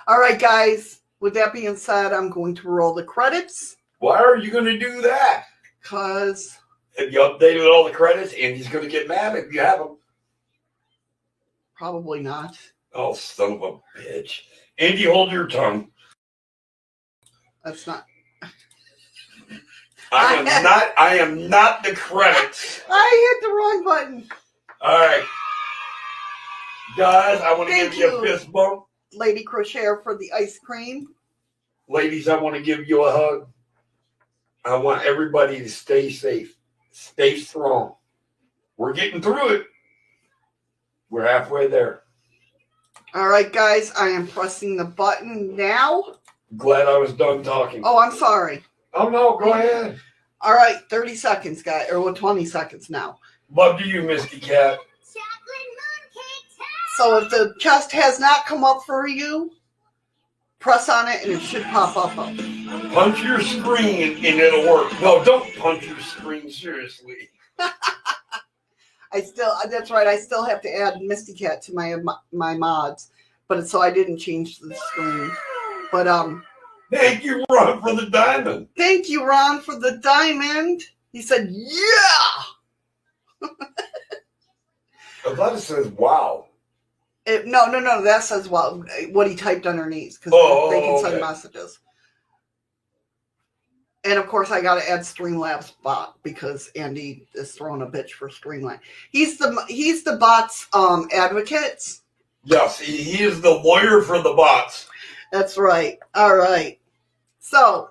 All right, guys. With that being said, I'm going to roll the credits. Why are you going to do that? Because... Have you updated all the credits? And he's going to get mad if you have them. Probably not. Oh, son of a bitch. Andy, hold your tongue. That's not. I am not the credits. I hit the wrong button. All right. Guys, I want to Thank give you a you. fist bump. Lady Crocher for the ice cream. Ladies, I want to give you a hug. I want everybody to stay safe. Stay strong. We're getting through it. We're halfway there. All right, guys, I am pressing the button now. Glad I was done talking. Oh, I'm sorry. Oh, no, go ahead. All right, 30 seconds, guys, or 20 seconds now. Love to you, Misty Cat. So if the chest has not come up for you, press on it and it should pop up. Punch your screen and it'll work. No, don't punch your screen, seriously. That's right, I still have to add Misty Cat to my mods, but so I didn't change the screen. But Thank you, Ron, for the diamond. thank you, Ron, for the diamond. He said, yeah. I thought it says wow. No. That says what he typed underneath because they can send messages. And of course, I got to add Streamlabs bot because Andy is throwing a bitch for Streamlabs. He's the bot's advocate. Yes, he is the lawyer for the bots. That's right. All right. So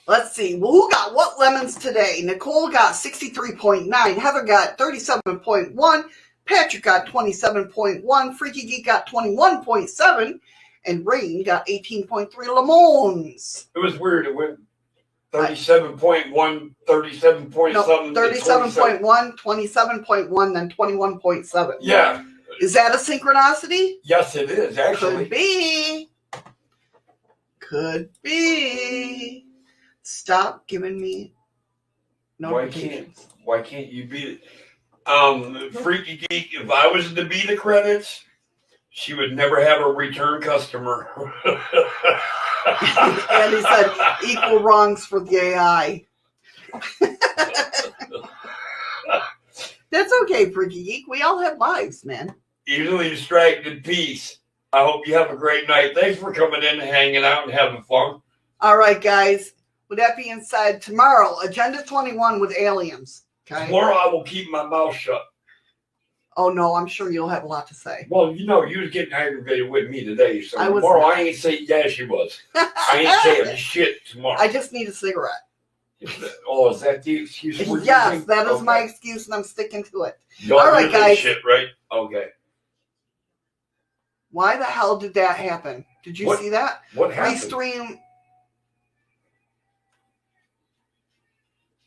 let's see. Well, who got what lemons today? Nicole got 63.9. Heather got 37.1. Patrick got 27.1. Freaky Geek got 21.7. And Rain got 18.3 lemons. It was weird. It went 37.1, 37 point something. 37.1, 27.1, then 21.7. Yeah. Is that a synchronicity? Yes, it is, actually. Could be. Stop giving me notifications. Why can't you beat it? Freaky Geek, if I was to be the credits, she would never have a return customer. And he said, equal wrongs for the AI. That's okay, Freaky Geek. We all have lives, man. Easily distracted, peace. I hope you have a great night. Thanks for coming in and hanging out and having fun. All right, guys. With that being said, tomorrow, Agenda 21 with aliens. Okay. Tomorrow I will keep my mouth shut. Oh, no, I'm sure you'll have a lot to say. Well, you know, you was getting aggravated with me today, so I was tomorrow not. I ain't saying, yeah, she was. I ain't saying shit tomorrow. I just need a cigarette. Oh, is that the excuse? Yes, that is my excuse, and I'm sticking to it. Y'all All right, hear that guys. shit, right? Okay. Why the hell did that happen? Did you see that? What happened? Restream.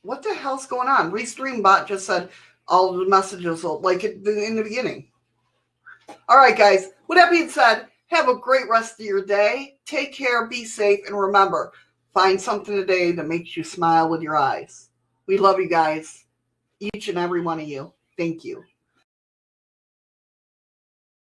What the hell's going on? Restream bot just said all the messages like in the beginning. All right, guys. With that being said, have a great rest of your day. Take care, be safe, and remember, find something today that makes you smile with your eyes. We love you guys, each and every one of you. Thank you.